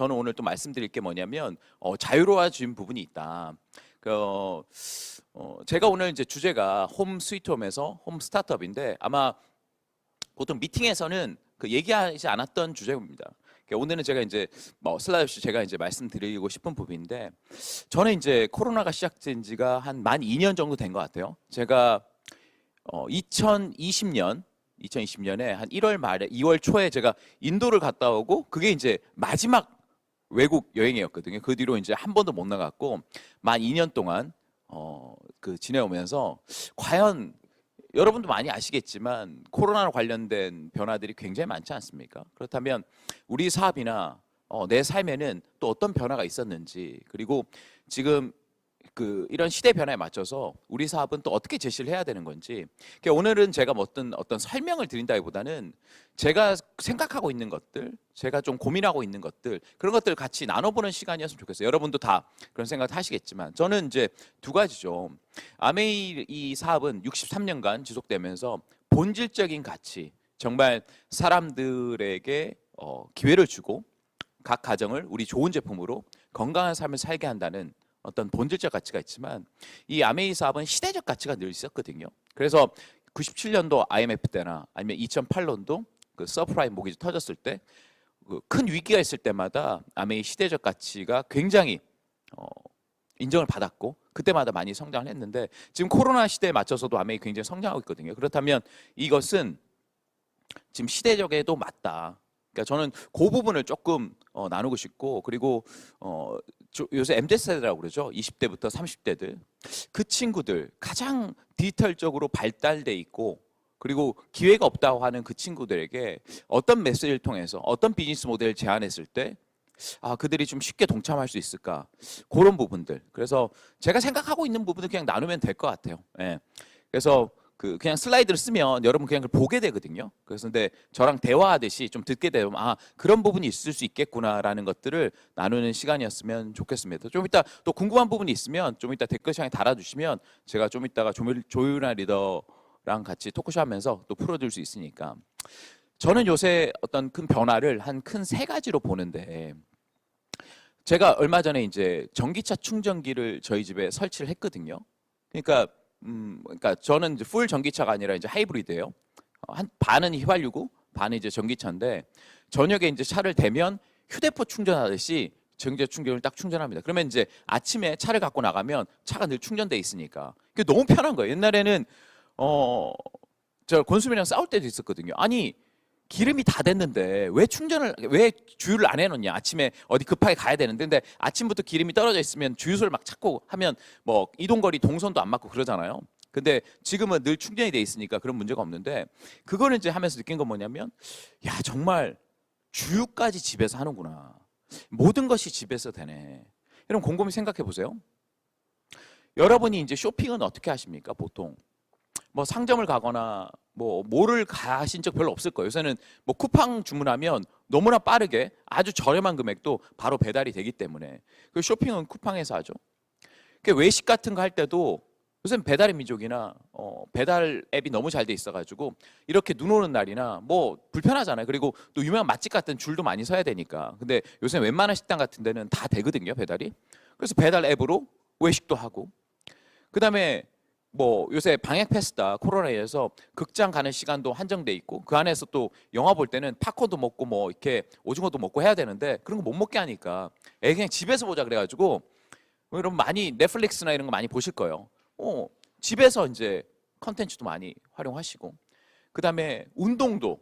저는 오늘 또 말씀드릴 게 뭐냐면 자유로워진 부분이 있다. 제가 오늘 이제 주제가 홈 스위트 홈에서 홈 스타트업인데 아마 보통 미팅에서는 얘기하지 않았던 주제입니다. 오늘은 제가 이제 슬라이드 없이 제가 이제 말씀드리고 싶은 부분인데, 저는 이제 코로나가 시작된 지가 한 만 2년 정도 된 것 같아요. 제가 2020년에 한 1월 말에 2월 초에 제가 인도를 갔다 오고, 그게 이제 마지막 외국 여행이었거든요. 그 뒤로 이제 한 번도 못 나갔고 만 2년 동안 지내오면서, 과연 여러분도 많이 아시겠지만 코로나 관련된 변화들이 굉장히 많지 않습니까? 그렇다면 우리 사업이나 내 삶에는 또 어떤 변화가 있었는지, 그리고 지금 이런 시대 변화에 맞춰서 우리 사업은 또 어떻게 제시를 해야 되는 건지, 오늘은 제가 어떤 설명을 드린다기보다는 제가 생각하고 있는 것들, 제가 좀 고민하고 있는 것들, 그런 것들 같이 나눠보는 시간이었으면 좋겠어요. 여러분도 다 그런 생각 하시겠지만, 저는 이제 두 가지죠. 아메이 이 사업은 63년간 지속되면서 본질적인 가치, 정말 사람들에게 기회를 주고 각 가정을 우리 좋은 제품으로 건강한 삶을 살게 한다는 어떤 본질적 가치가 있지만, 이 아메이 사업은 시대적 가치가 늘 있었거든요. 그래서 97년도 IMF 때나 아니면 2008년도 서프라임 모기지 터졌을 때, 큰 위기가 있을 때마다 아메이 시대적 가치가 굉장히 인정을 받았고, 그때마다 많이 성장을 했는데, 지금 코로나 시대에 맞춰서도 아메이 굉장히 성장하고 있거든요. 그렇다면 이것은 지금 시대적에도 맞다. 그러니까 저는 그 부분을 조금 나누고 싶고, 그리고 요새 MZ세대라고 그러죠. 20대부터 30대들, 그 친구들, 가장 디지털적으로 발달돼 있고 그리고 기회가 없다고 하는 그 친구들에게 어떤 메시지를 통해서 어떤 비즈니스 모델을 제안했을 때 그들이 좀 쉽게 동참할 수 있을까, 그런 부분들. 그래서 제가 생각하고 있는 부분을 그냥 나누면 될 것 같아요. 예. 그래서 그냥 슬라이드를 쓰면 여러분 그냥 그걸 보게 되거든요. 그래서 근데 저랑 대화하듯이 좀 듣게 되면 그런 부분이 있을 수 있겠구나라는 것들을 나누는 시간이었으면 좋겠습니다. 좀 이따 또 궁금한 부분이 있으면 좀 이따 댓글창에 달아주시면 제가 좀 이따가 조윤아 리더랑 같이 토크쇼 하면서 또 풀어줄 수 있으니까. 저는 요새 어떤 큰 변화를 한 큰 세 가지로 보는데, 제가 얼마 전에 이제 전기차 충전기를 저희 집에 설치를 했거든요. 그러니까 저는 이제 풀 전기차가 아니라 이제 하이브리드예요. 한 반은 휘발유고 반은 이제 전기차인데, 저녁에 이제 차를 대면 휴대폰 충전하듯이 전기차 충전을 딱 충전합니다. 그러면 이제 아침에 차를 갖고 나가면 차가 늘 충전돼 있으니까 그게 너무 편한 거예요. 옛날에는 저 권수민이랑 싸울 때도 있었거든요. 아니, 기름이 다 됐는데 왜 주유를 안 해놓냐? 아침에 어디 급하게 가야 되는데, 근데 아침부터 기름이 떨어져 있으면 주유소를 막 찾고 하면 뭐 이동거리 동선도 안 맞고 그러잖아요. 근데 지금은 늘 충전이 돼 있으니까 그런 문제가 없는데, 그거는 이제 하면서 느낀 건 뭐냐면, 야, 정말 주유까지 집에서 하는구나. 모든 것이 집에서 되네. 여러분 곰곰이 생각해 보세요. 여러분이 이제 쇼핑은 어떻게 하십니까? 보통 뭐 상점을 가거나 뭐를 가신 적 별로 없을 거예요. 요새는 뭐 쿠팡 주문하면 너무나 빠르게 아주 저렴한 금액도 바로 배달이 되기 때문에 그 쇼핑은 쿠팡에서 하죠. 그 외식 같은 거 할 때도 요새는 배달의 민족이나 배달 앱이 너무 잘 돼 있어가지고 이렇게 눈 오는 날이나 뭐 불편하잖아요. 그리고 또 유명한 맛집 같은 줄도 많이 서야 되니까. 근데 요새 웬만한 식당 같은 데는 다 되거든요, 배달이. 그래서 배달 앱으로 외식도 하고, 그다음에 뭐 요새 방역 패스다, 코로나에 의해서 극장 가는 시간도 한정돼 있고, 그 안에서 또 영화 볼 때는 팝콘도 먹고 뭐 이렇게 오징어도 먹고 해야 되는데, 그런 거 못 먹게 하니까 그냥 집에서 보자 그래가지고, 여러분 많이 넷플릭스나 이런 거 많이 보실 거예요. 집에서 이제 컨텐츠도 많이 활용하시고, 그다음에 운동도,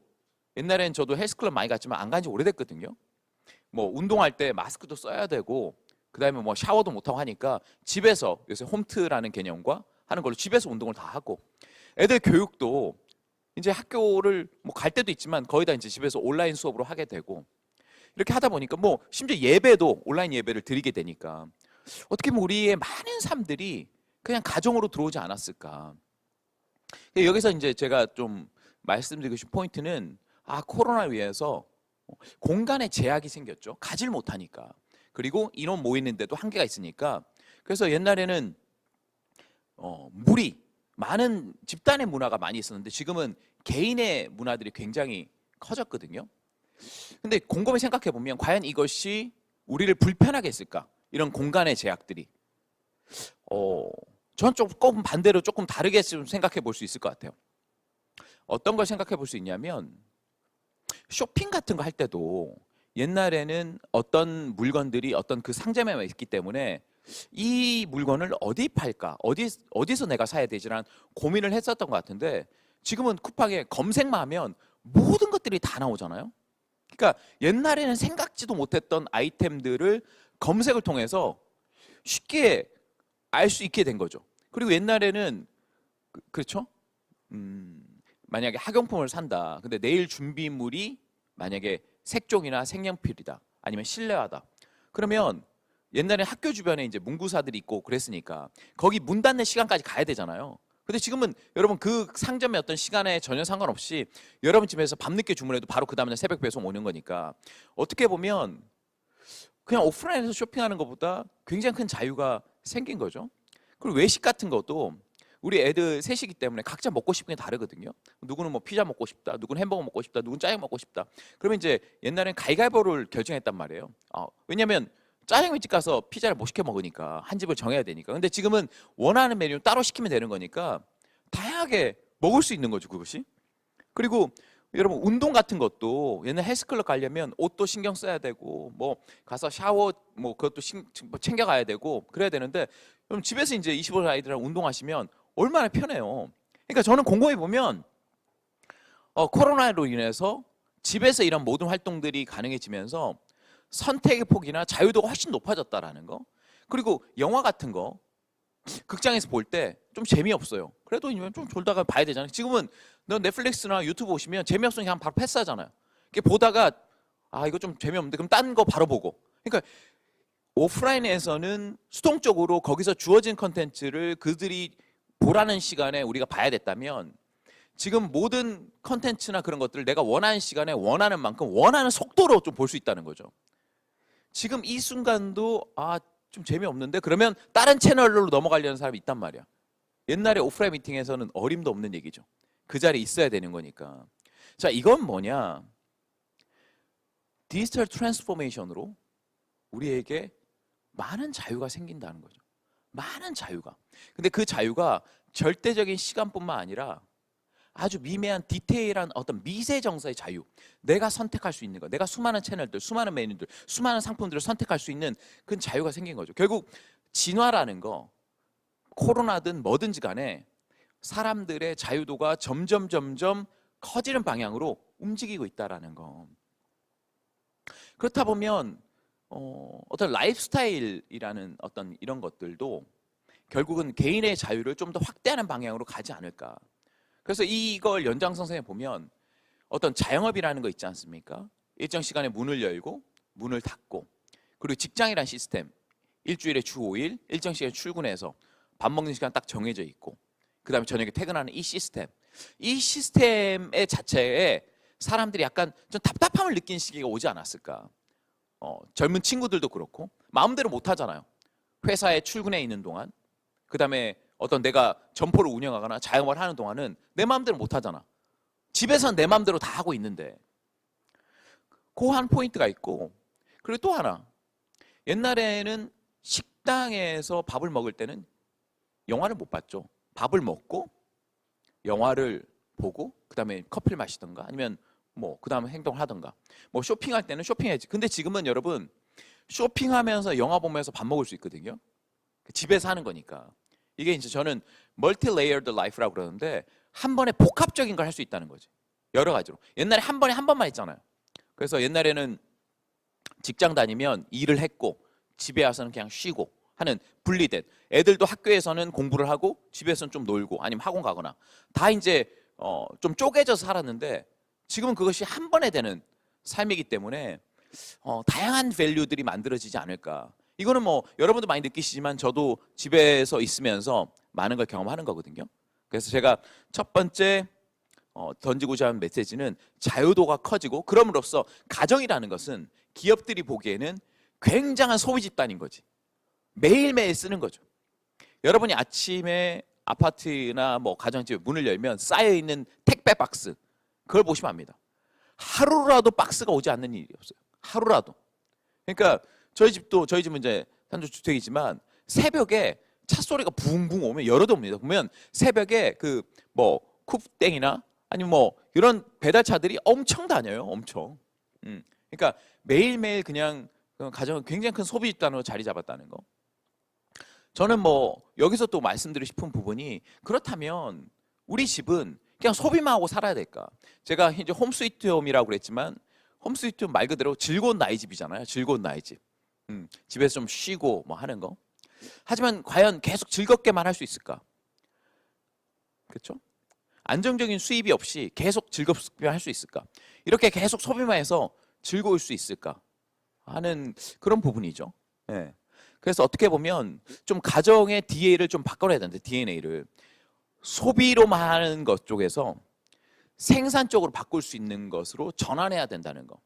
옛날엔 저도 헬스클럽 많이 갔지만 안 간 지 오래됐거든요. 뭐 운동할 때 마스크도 써야 되고, 그다음에 뭐 샤워도 못 하고 하니까 집에서 요새 홈트라는 개념과 하는 걸로 집에서 운동을 다 하고, 애들 교육도 이제 학교를 뭐 갈 때도 있지만 거의 다 이제 집에서 온라인 수업으로 하게 되고, 이렇게 하다 보니까 뭐 심지어 예배도 온라인 예배를 드리게 되니까, 어떻게 보면 우리의 많은 삶들이 그냥 가정으로 들어오지 않았을까. 여기서 이제 제가 좀 말씀드리고 싶은 포인트는, 코로나에 의해서 공간에 제약이 생겼죠. 가질 못하니까. 그리고 인원 모이는데도 한계가 있으니까. 그래서 옛날에는 무리, 많은 집단의 문화가 많이 있었는데, 지금은 개인의 문화들이 굉장히 커졌거든요. 근데 곰곰이 생각해 보면, 과연 이것이 우리를 불편하게 했을까? 이런 공간의 제약들이. 저는 조금 반대로 조금 다르게 좀 생각해 볼 수 있을 것 같아요. 어떤 걸 생각해 볼 수 있냐면 쇼핑 같은 거 할 때도 옛날에는 어떤 물건들이 어떤 그 상점에만 있기 때문에 이 물건을 어디 팔까? 어디서 내가 사야 되지라는 고민을 했었던 것 같은데 지금은 쿠팡에 검색만 하면 모든 것들이 다 나오잖아요. 그러니까 옛날에는 생각지도 못했던 아이템들을 검색을 통해서 쉽게 알 수 있게 된 거죠. 그리고 옛날에는 그렇죠? 만약에 학용품을 산다. 근데 내일 준비물이 만약에 색종이나 색연필이다. 아니면 실내화다. 그러면 옛날에 학교 주변에 이제 문구사들이 있고 그랬으니까 거기 문 닫는 시간까지 가야 되잖아요. 근데 지금은 여러분 그 상점의 어떤 시간에 전혀 상관없이 여러분 집에서 밤늦게 주문해도 바로 그 다음날 새벽 배송 오는 거니까 어떻게 보면 그냥 오프라인에서 쇼핑하는 것보다 굉장히 큰 자유가 생긴 거죠. 그리고 외식 같은 것도 우리 애들 셋이기 때문에 각자 먹고 싶은 게 다르거든요. 누구는 뭐 피자 먹고 싶다, 누구는 햄버거 먹고 싶다, 누구는 짜장 먹고 싶다. 그러면 이제 옛날엔 가위바위보를 결정했단 말이에요. 왜냐면 짜장면집 가서 피자를 못 시켜 먹으니까 한 집을 정해야 되니까. 근데 지금은 원하는 메뉴 따로 시키면 되는 거니까 다양하게 먹을 수 있는 거죠, 그것이. 그리고 여러분 운동 같은 것도 옛날 헬스클럽 가려면 옷도 신경 써야 되고 뭐 가서 샤워 뭐 그것도 챙겨 가야 되고 그래야 되는데 그럼 집에서 이제 25살 아이들이랑 운동하시면 얼마나 편해요. 그러니까 저는 곰곰이 보면 코로나로 인해서 집에서 이런 모든 활동들이 가능해지면서 선택의 폭이나 자유도가 훨씬 높아졌다라는 거. 그리고 영화 같은 거 극장에서 볼 때 좀 재미없어요. 그래도 좀 졸다가 봐야 되잖아요. 지금은 너 넷플릭스나 유튜브 보시면 재미없으면 그냥 바로 패스하잖아요. 보다가 이거 좀 재미없는데 그럼 딴 거 바로 보고. 그러니까 오프라인에서는 수동적으로 거기서 주어진 컨텐츠를 그들이 보라는 시간에 우리가 봐야 됐다면 지금 모든 컨텐츠나 그런 것들을 내가 원하는 시간에 원하는 만큼 원하는 속도로 좀 볼 수 있다는 거죠. 지금 이 순간도 좀 재미없는데 그러면 다른 채널로 넘어가려는 사람이 있단 말이야. 옛날에 오프라인 미팅에서는 어림도 없는 얘기죠. 그 자리에 있어야 되는 거니까. 자, 이건 뭐냐? 디지털 트랜스포메이션으로 우리에게 많은 자유가 생긴다는 거죠. 많은 자유가. 근데 그 자유가 절대적인 시간뿐만 아니라 아주 미미한 디테일한 어떤 미세 정서의 자유. 내가 선택할 수 있는 거. 내가 수많은 채널들, 수많은 메뉴들, 수많은 상품들을 선택할 수 있는 그 자유가 생긴 거죠. 결국 진화라는 거, 코로나든 뭐든지 간에 사람들의 자유도가 점점 커지는 방향으로 움직이고 있다라는 거. 그렇다 보면 어떤 라이프 스타일이라는 어떤 이런 것들도 결국은 개인의 자유를 좀 더 확대하는 방향으로 가지 않을까. 그래서 이걸 연장선상에 보면 어떤 자영업이라는 거 있지 않습니까? 일정 시간에 문을 열고 문을 닫고 그리고 직장이란 시스템 일주일에 주 5일 일정 시간에 출근해서 밥 먹는 시간 딱 정해져 있고 그 다음에 저녁에 퇴근하는 이 시스템의 자체에 사람들이 약간 좀 답답함을 느끼는 시기가 오지 않았을까. 젊은 친구들도 그렇고 마음대로 못 하잖아요. 회사에 출근해 있는 동안 그 다음에 어떤 내가 점포를 운영하거나 자영업을 하는 동안은 내 마음대로 못 하잖아. 집에서는 내 마음대로 다 하고 있는데 그 한 포인트가 있고 그리고 또 하나 옛날에는 식당에서 밥을 먹을 때는 영화를 못 봤죠. 밥을 먹고 영화를 보고 그 다음에 커피를 마시던가 아니면 뭐 그 다음에 행동을 하던가 뭐 쇼핑할 때는 쇼핑해야지. 근데 지금은 여러분 쇼핑하면서 영화 보면서 밥 먹을 수 있거든요. 집에서 하는 거니까. 이게 이제 저는 멀티 레이어드 라이프라고 그러는데 한 번에 복합적인 걸 할 수 있다는 거지. 여러 가지로. 옛날에 한 번에 한 번만 했잖아요. 그래서 옛날에는 직장 다니면 일을 했고 집에 와서는 그냥 쉬고 하는 분리된 애들도 학교에서는 공부를 하고 집에서는 좀 놀고 아니면 학원 가거나 다 이제 좀 쪼개져서 살았는데 지금은 그것이 한 번에 되는 삶이기 때문에 다양한 밸류들이 만들어지지 않을까. 이거는 뭐 여러분도 많이 느끼시지만 저도 집에서 있으면서 많은 걸 경험하는 거거든요. 그래서 제가 첫 번째 던지고자 하는 메시지는 자유도가 커지고 그럼으로써 가정이라는 것은 기업들이 보기에는 굉장한 소비 집단인 거지. 매일매일 쓰는 거죠. 여러분이 아침에 아파트나 뭐 가정집에 문을 열면 쌓여있는 택배 박스 그걸 보시면 압니다. 하루라도 박스가 오지 않는 일이 없어요. 하루라도. 그러니까 저희 집은 이제 단독주택이지만 새벽에 차 소리가 붕붕 오면 열어도 옵니다. 보면 새벽에 그 뭐 쿱땡이나 아니면 뭐 이런 배달차들이 엄청 다녀요. 엄청. 그러니까 매일매일 그냥 가정은 굉장히 큰 소비 집단으로 자리 잡았다는 거. 저는 뭐 여기서 또 말씀드리고 싶은 부분이 그렇다면 우리 집은 그냥 소비만 하고 살아야 될까? 제가 이제 홈 스위트 홈이라고 그랬지만 홈 스위트 홈 말 그대로 즐거운 나이 집이잖아요. 즐거운 나이 집. 집에서 좀 쉬고 뭐 하는 거. 하지만 과연 계속 즐겁게만 할 수 있을까? 그렇죠? 안정적인 수입이 없이 계속 즐겁게 할 수 있을까? 이렇게 계속 소비만 해서 즐거울 수 있을까? 하는 그런 부분이죠. 네. 그래서 어떻게 보면 좀 가정의 DNA를 좀 바꿔야 되는데 DNA를 소비로만 하는 것 쪽에서 생산 쪽으로 바꿀 수 있는 것으로 전환해야 된다는 거.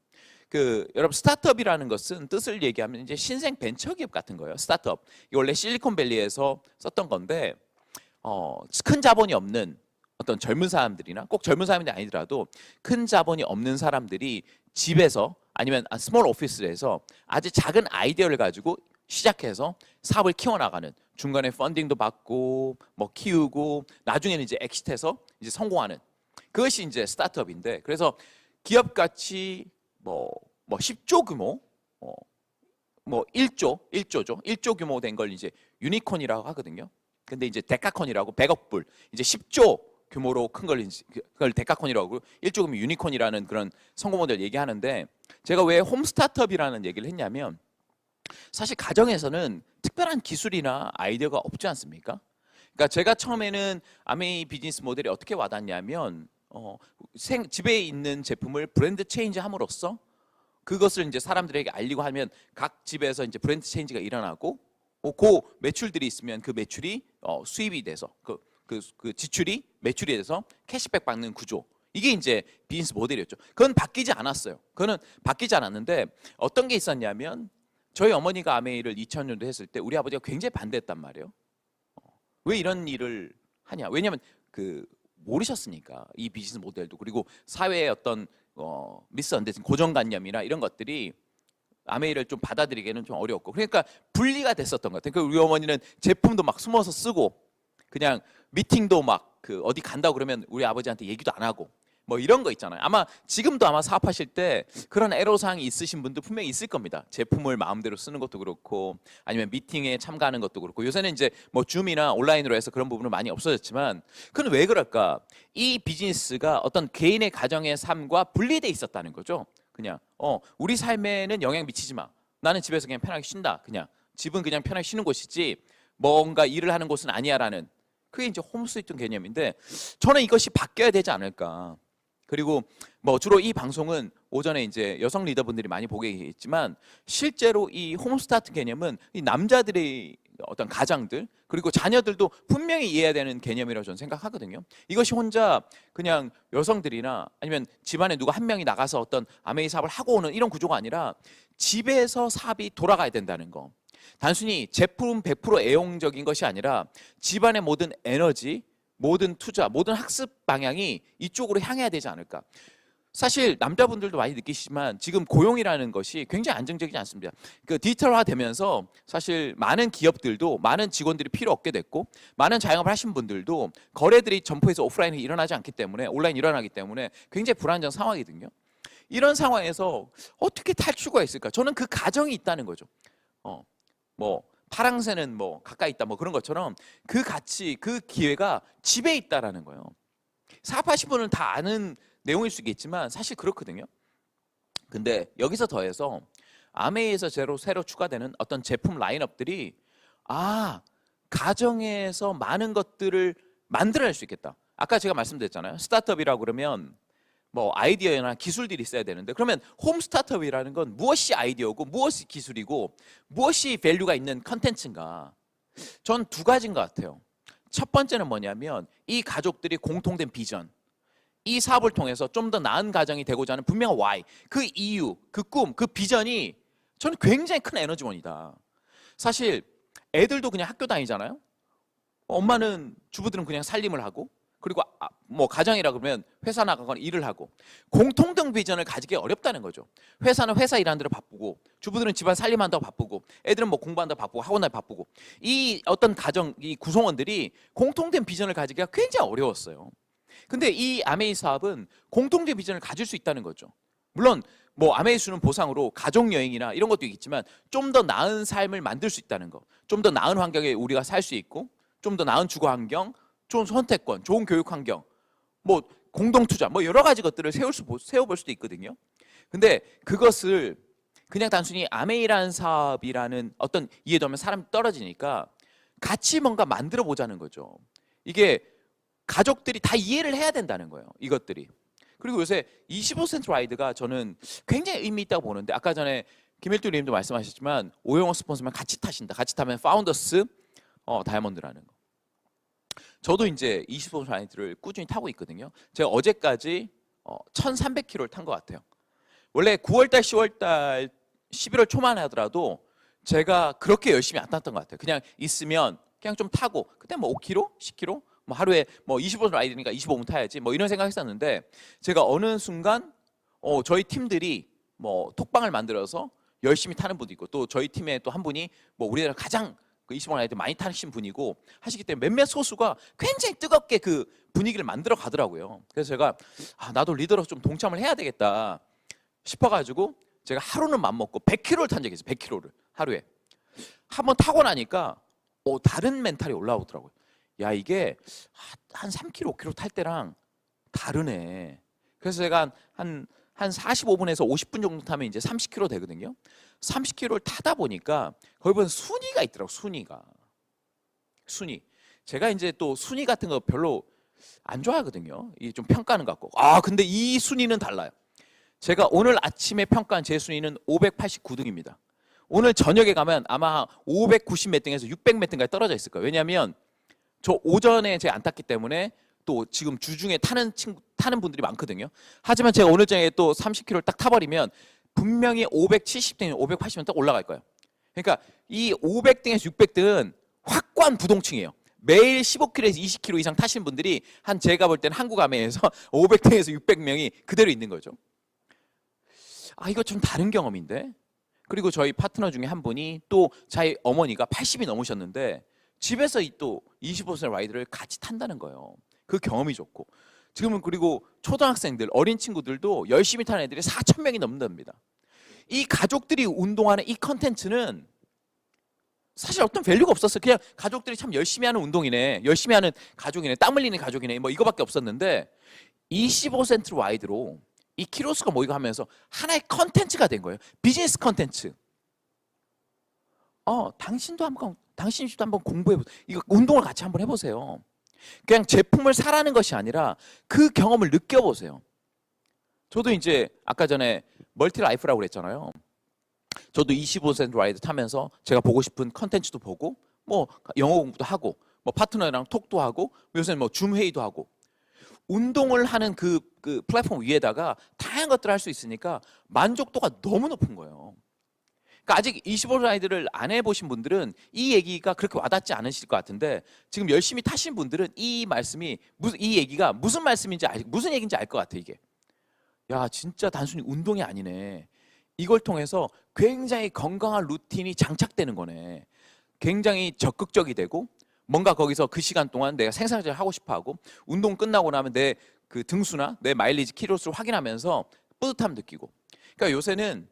여러분 스타트업이라는 것은 뜻을 얘기하면 이제 신생 벤처기업 같은 거예요. 스타트업. 이 원래 실리콘밸리에서 썼던 건데 큰 자본이 없는 어떤 젊은 사람들이나 꼭 젊은 사람이 아니더라도 큰 자본이 없는 사람들이 집에서 아니면 스몰 오피스에서 아주 작은 아이디어를 가지고 시작해서 사업을 키워나가는 중간에 펀딩도 받고 뭐 키우고 나중에는 이제 엑시트해서 이제 성공하는 그것이 이제 스타트업인데 그래서 기업 가치 뭐 10조 규모 뭐 1조죠. 1조 규모 된 걸 이제 유니콘이라고 하거든요. 근데 이제 데카콘이라고 100억 불 이제 10조 규모로 큰 걸 그걸 데카콘이라고 하고 1조 규모 유니콘이라는 그런 성공 모델 얘기하는데 제가 왜 홈 스타트업이라는 얘기를 했냐면 사실 가정에서는 특별한 기술이나 아이디어가 없지 않습니까? 그러니까 제가 처음에는 아메이 비즈니스 모델이 어떻게 와닿냐면 집에 있는 제품을 브랜드 체인지 함으로써 그것을 이제 사람들에게 알리고 하면 각 집에서 이제 브랜드 체인지가 일어나고 그 매출들이 있으면 그 매출이 수입이 돼서 그 지출이 매출이 돼서 캐시백 받는 구조. 이게 이제 비즈니스 모델이었죠. 그건 바뀌지 않았어요. 그거는 바뀌지 않았는데 어떤 게 있었냐면 저희 어머니가 아메이를 2000년도 했을 때 우리 아버지가 굉장히 반대했단 말이에요. 왜 이런 일을 하냐? 왜냐하면 모르셨으니까 이 비즈니스 모델도 그리고 사회의 어떤 미스언더스탠딩 고정관념이나 이런 것들이 아메이를 좀 받아들이기에는 좀 어려웠고 그러니까 분리가 됐었던 것 같아요. 우리 어머니는 제품도 막 숨어서 쓰고 그냥 미팅도 막 어디 간다고 그러면 우리 아버지한테 얘기도 안 하고 뭐 이런 거 있잖아요. 아마 지금도 아마 사업하실 때 그런 애로사항이 있으신 분들 분명히 있을 겁니다. 제품을 마음대로 쓰는 것도 그렇고 아니면 미팅에 참가하는 것도 그렇고 요새는 이제 뭐 줌이나 온라인으로 해서 그런 부분은 많이 없어졌지만 그건 왜 그럴까? 이 비즈니스가 어떤 개인의 가정의 삶과 분리돼 있었다는 거죠. 그냥 우리 삶에는 영향 미치지 마. 나는 집에서 그냥 편하게 쉰다. 그냥 집은 그냥 편하게 쉬는 곳이지 뭔가 일을 하는 곳은 아니야라는 그게 이제 홈스위트 개념인데 저는 이것이 바뀌어야 되지 않을까. 그리고 뭐 주로 이 방송은 오전에 이제 여성 리더분들이 많이 보게 있지만 실제로 이 홈스타트 개념은 이 남자들의 어떤 가장들 그리고 자녀들도 분명히 이해해야 되는 개념이라고 저는 생각하거든요. 이것이 혼자 그냥 여성들이나 아니면 집안에 누가 한 명이 나가서 어떤 아메이 사업을 하고 오는 이런 구조가 아니라 집에서 사업이 돌아가야 된다는 거. 단순히 제품 100% 애용적인 것이 아니라 집안의 모든 에너지 모든 투자, 모든 학습 방향이 이쪽으로 향해야 되지 않을까. 사실 남자분들도 많이 느끼시지만 지금 고용이라는 것이 굉장히 안정적이지 않습니다. 디지털화 되면서 사실 많은 기업들도 많은 직원들이 필요 없게 됐고 많은 자영업을 하신 분들도 거래들이 점포에서 오프라인이 일어나지 않기 때문에 온라인 일어나기 때문에 굉장히 불안정 상황이거든요. 이런 상황에서 어떻게 탈출구가 있을까? 저는 그 가정이 있다는 거죠. 뭐 파랑새는 뭐 가까이 있다 뭐 그런 것처럼 그 가치 그 기회가 집에 있다라는 거예요. 사업하신 분은 다 아는 내용일 수 있겠지만 사실 그렇거든요. 근데 여기서 더해서 아메이에서 새로 추가되는 어떤 제품 라인업들이 가정에서 많은 것들을 만들어낼 수 있겠다. 아까 제가 말씀드렸잖아요. 스타트업이라고 그러면 뭐 아이디어나 기술들이 있어야 되는데 그러면 홈 스타트업이라는 건 무엇이 아이디어고 무엇이 기술이고 무엇이 밸류가 있는 컨텐츠인가. 전 두 가지인 것 같아요. 첫 번째는 뭐냐면 이 가족들이 공통된 비전, 이 사업을 통해서 좀 더 나은 가정이 되고자 하는 분명한 why, 그 이유, 그 꿈, 그 비전이 저는 굉장히 큰 에너지원이다. 사실 애들도 그냥 학교 다니잖아요. 엄마는 주부들은 그냥 살림을 하고 그리고 뭐 가정이라 그러면 회사 나가거나 일을 하고 공통된 비전을 가지기 어렵다는 거죠. 회사는 회사 일하는 대로 바쁘고 주부들은 집안 살림한다고 바쁘고 애들은 뭐 공부한다고 바쁘고 학원 다니고 바쁘고 이 어떤 가정 이 구성원들이 공통된 비전을 가지기가 굉장히 어려웠어요. 근데 이 아메이 사업은 공통된 비전을 가질 수 있다는 거죠. 물론 뭐 아메이 주는 보상으로 가족 여행이나 이런 것도 있겠지만 좀 더 나은 삶을 만들 수 있다는 거, 좀 더 나은 환경에 우리가 살 수 있고 좀 더 나은 주거 환경, 좋은 선택권, 좋은 교육 환경, 뭐 공동 투자, 뭐 여러 가지 것들을 세워볼 수도 있거든요. 근데 그것을 그냥 단순히 아메이라는 사업이라는 어떤 이해도하면 사람이 떨어지니까 같이 뭔가 만들어 보자는 거죠. 이게 가족들이 다 이해를 해야 된다는 거예요. 이것들이. 그리고 요새 25센트 라이드가 저는 굉장히 의미 있다고 보는데 아까 전에 김일두 님도 말씀하셨지만 오영호 스폰서만 같이 타신다. 같이 타면 파운더스 다이아몬드라는 거. 저도 이제 25센트 라이드를 꾸준히 타고 있거든요. 제가 어제까지 1,300km를 탄 것 같아요. 원래 9월달, 10월달, 11월 초만 하더라도 제가 그렇게 열심히 안 탔던 것 같아요. 그냥 있으면 그냥 좀 타고 그때 뭐 5km, 10km 뭐 하루에 뭐 25분 라이드니까 25분 타야지 뭐 이런 생각했었는데 제가 어느 순간 저희 팀들이 뭐 톡방을 만들어서 열심히 타는 분도 있고 또 저희 팀에 또 한 분이 뭐 우리나라 가장 그 25분 라이드 많이 타신 분이고 하시기 때문에 몇몇 소수가 굉장히 뜨겁게 그 분위기를 만들어 가더라고요. 그래서 제가 나도 리더로 좀 동참을 해야 되겠다 싶어가지고 제가 하루는 맘먹고 100km를 탄 적이 있어요. 100km를 하루에. 한번 타고 나니까 다른 멘탈이 올라오더라고요. 야 이게 한 3km, 5km 탈 때랑 다르네. 그래서 제가 한 45분에서 50분 정도 타면 이제 30km 되거든요. 30km를 타다 보니까 거기 보면 순위가 있더라고요. 순위. 제가 이제 또 순위 같은 거 별로 안 좋아하거든요. 이게 좀 평가하는 것 같고. 근데 이 순위는 달라요. 제가 오늘 아침에 평가한 제 순위는 589등입니다. 오늘 저녁에 가면 아마 590 몇 등에서 600 몇 등까지 떨어져 있을 거예요. 왜냐하면 저 오전에 제가 안 탔기 때문에 또 지금 주중에 타는 분들이 많거든요. 하지만 제가 오늘 저녁에 또 30km를 딱 타버리면 분명히 570등, 580등 딱 올라갈 거예요. 그러니까 이 500등에서 600등은 확고한 부동층이에요. 매일 15km에서 20km 이상 타시는 분들이 한 제가 볼 때는 한국 아메에서 500등에서 600명이 그대로 있는 거죠. 이거 좀 다른 경험인데. 그리고 저희 파트너 중에 한 분이 또 자기 어머니가 80이 넘으셨는데 집에서 또 25세 라이드를 같이 탄다는 거예요. 그 경험이 좋고. 지금은 그리고 초등학생들, 어린 친구들도 열심히 타는 애들이 4,000명이 넘는답니다. 이 가족들이 운동하는 이 컨텐츠는 사실 어떤 밸류가 없었어요. 그냥 가족들이 참 열심히 하는 운동이네, 열심히 하는 가족이네, 땀 흘리는 가족이네, 뭐 이거밖에 없었는데 25센트 라이드로 이 키로수가 모이고 하면서 하나의 컨텐츠가 된 거예요. 비즈니스 컨텐츠. 당신도 한번 공부해보세요. 이거 운동을 같이 한번 해보세요. 그냥 제품을 사라는 것이 아니라 그 경험을 느껴보세요. 저도 이제 아까 전에 멀티라이프라고 그랬잖아요. 저도 25센트 라이드 타면서 제가 보고 싶은 컨텐츠도 보고 뭐 영어 공부도 하고 뭐 파트너랑 톡도 하고 요새는 뭐 줌 회의도 하고 운동을 하는 그 플랫폼 위에다가 다양한 것들을 할 수 있으니까 만족도가 너무 높은 거예요. 그러니까 아직 25 라이드를 안 해보신 분들은 이 얘기가 그렇게 와닿지 않으실 것 같은데 지금 열심히 타신 분들은 이 말씀이 이 얘기가 무슨 말씀인지 무슨 얘기인지 알 것 같아. 이게 야 진짜 단순히 운동이 아니네. 이걸 통해서 굉장히 건강한 루틴이 장착되는 거네. 굉장히 적극적이 되고 뭔가 거기서 그 시간 동안 내가 생산을 하고 싶어하고 운동 끝나고 나면 내 그 등수나 내 마일리지 키로수를 확인하면서 뿌듯함 느끼고. 그러니까 요새는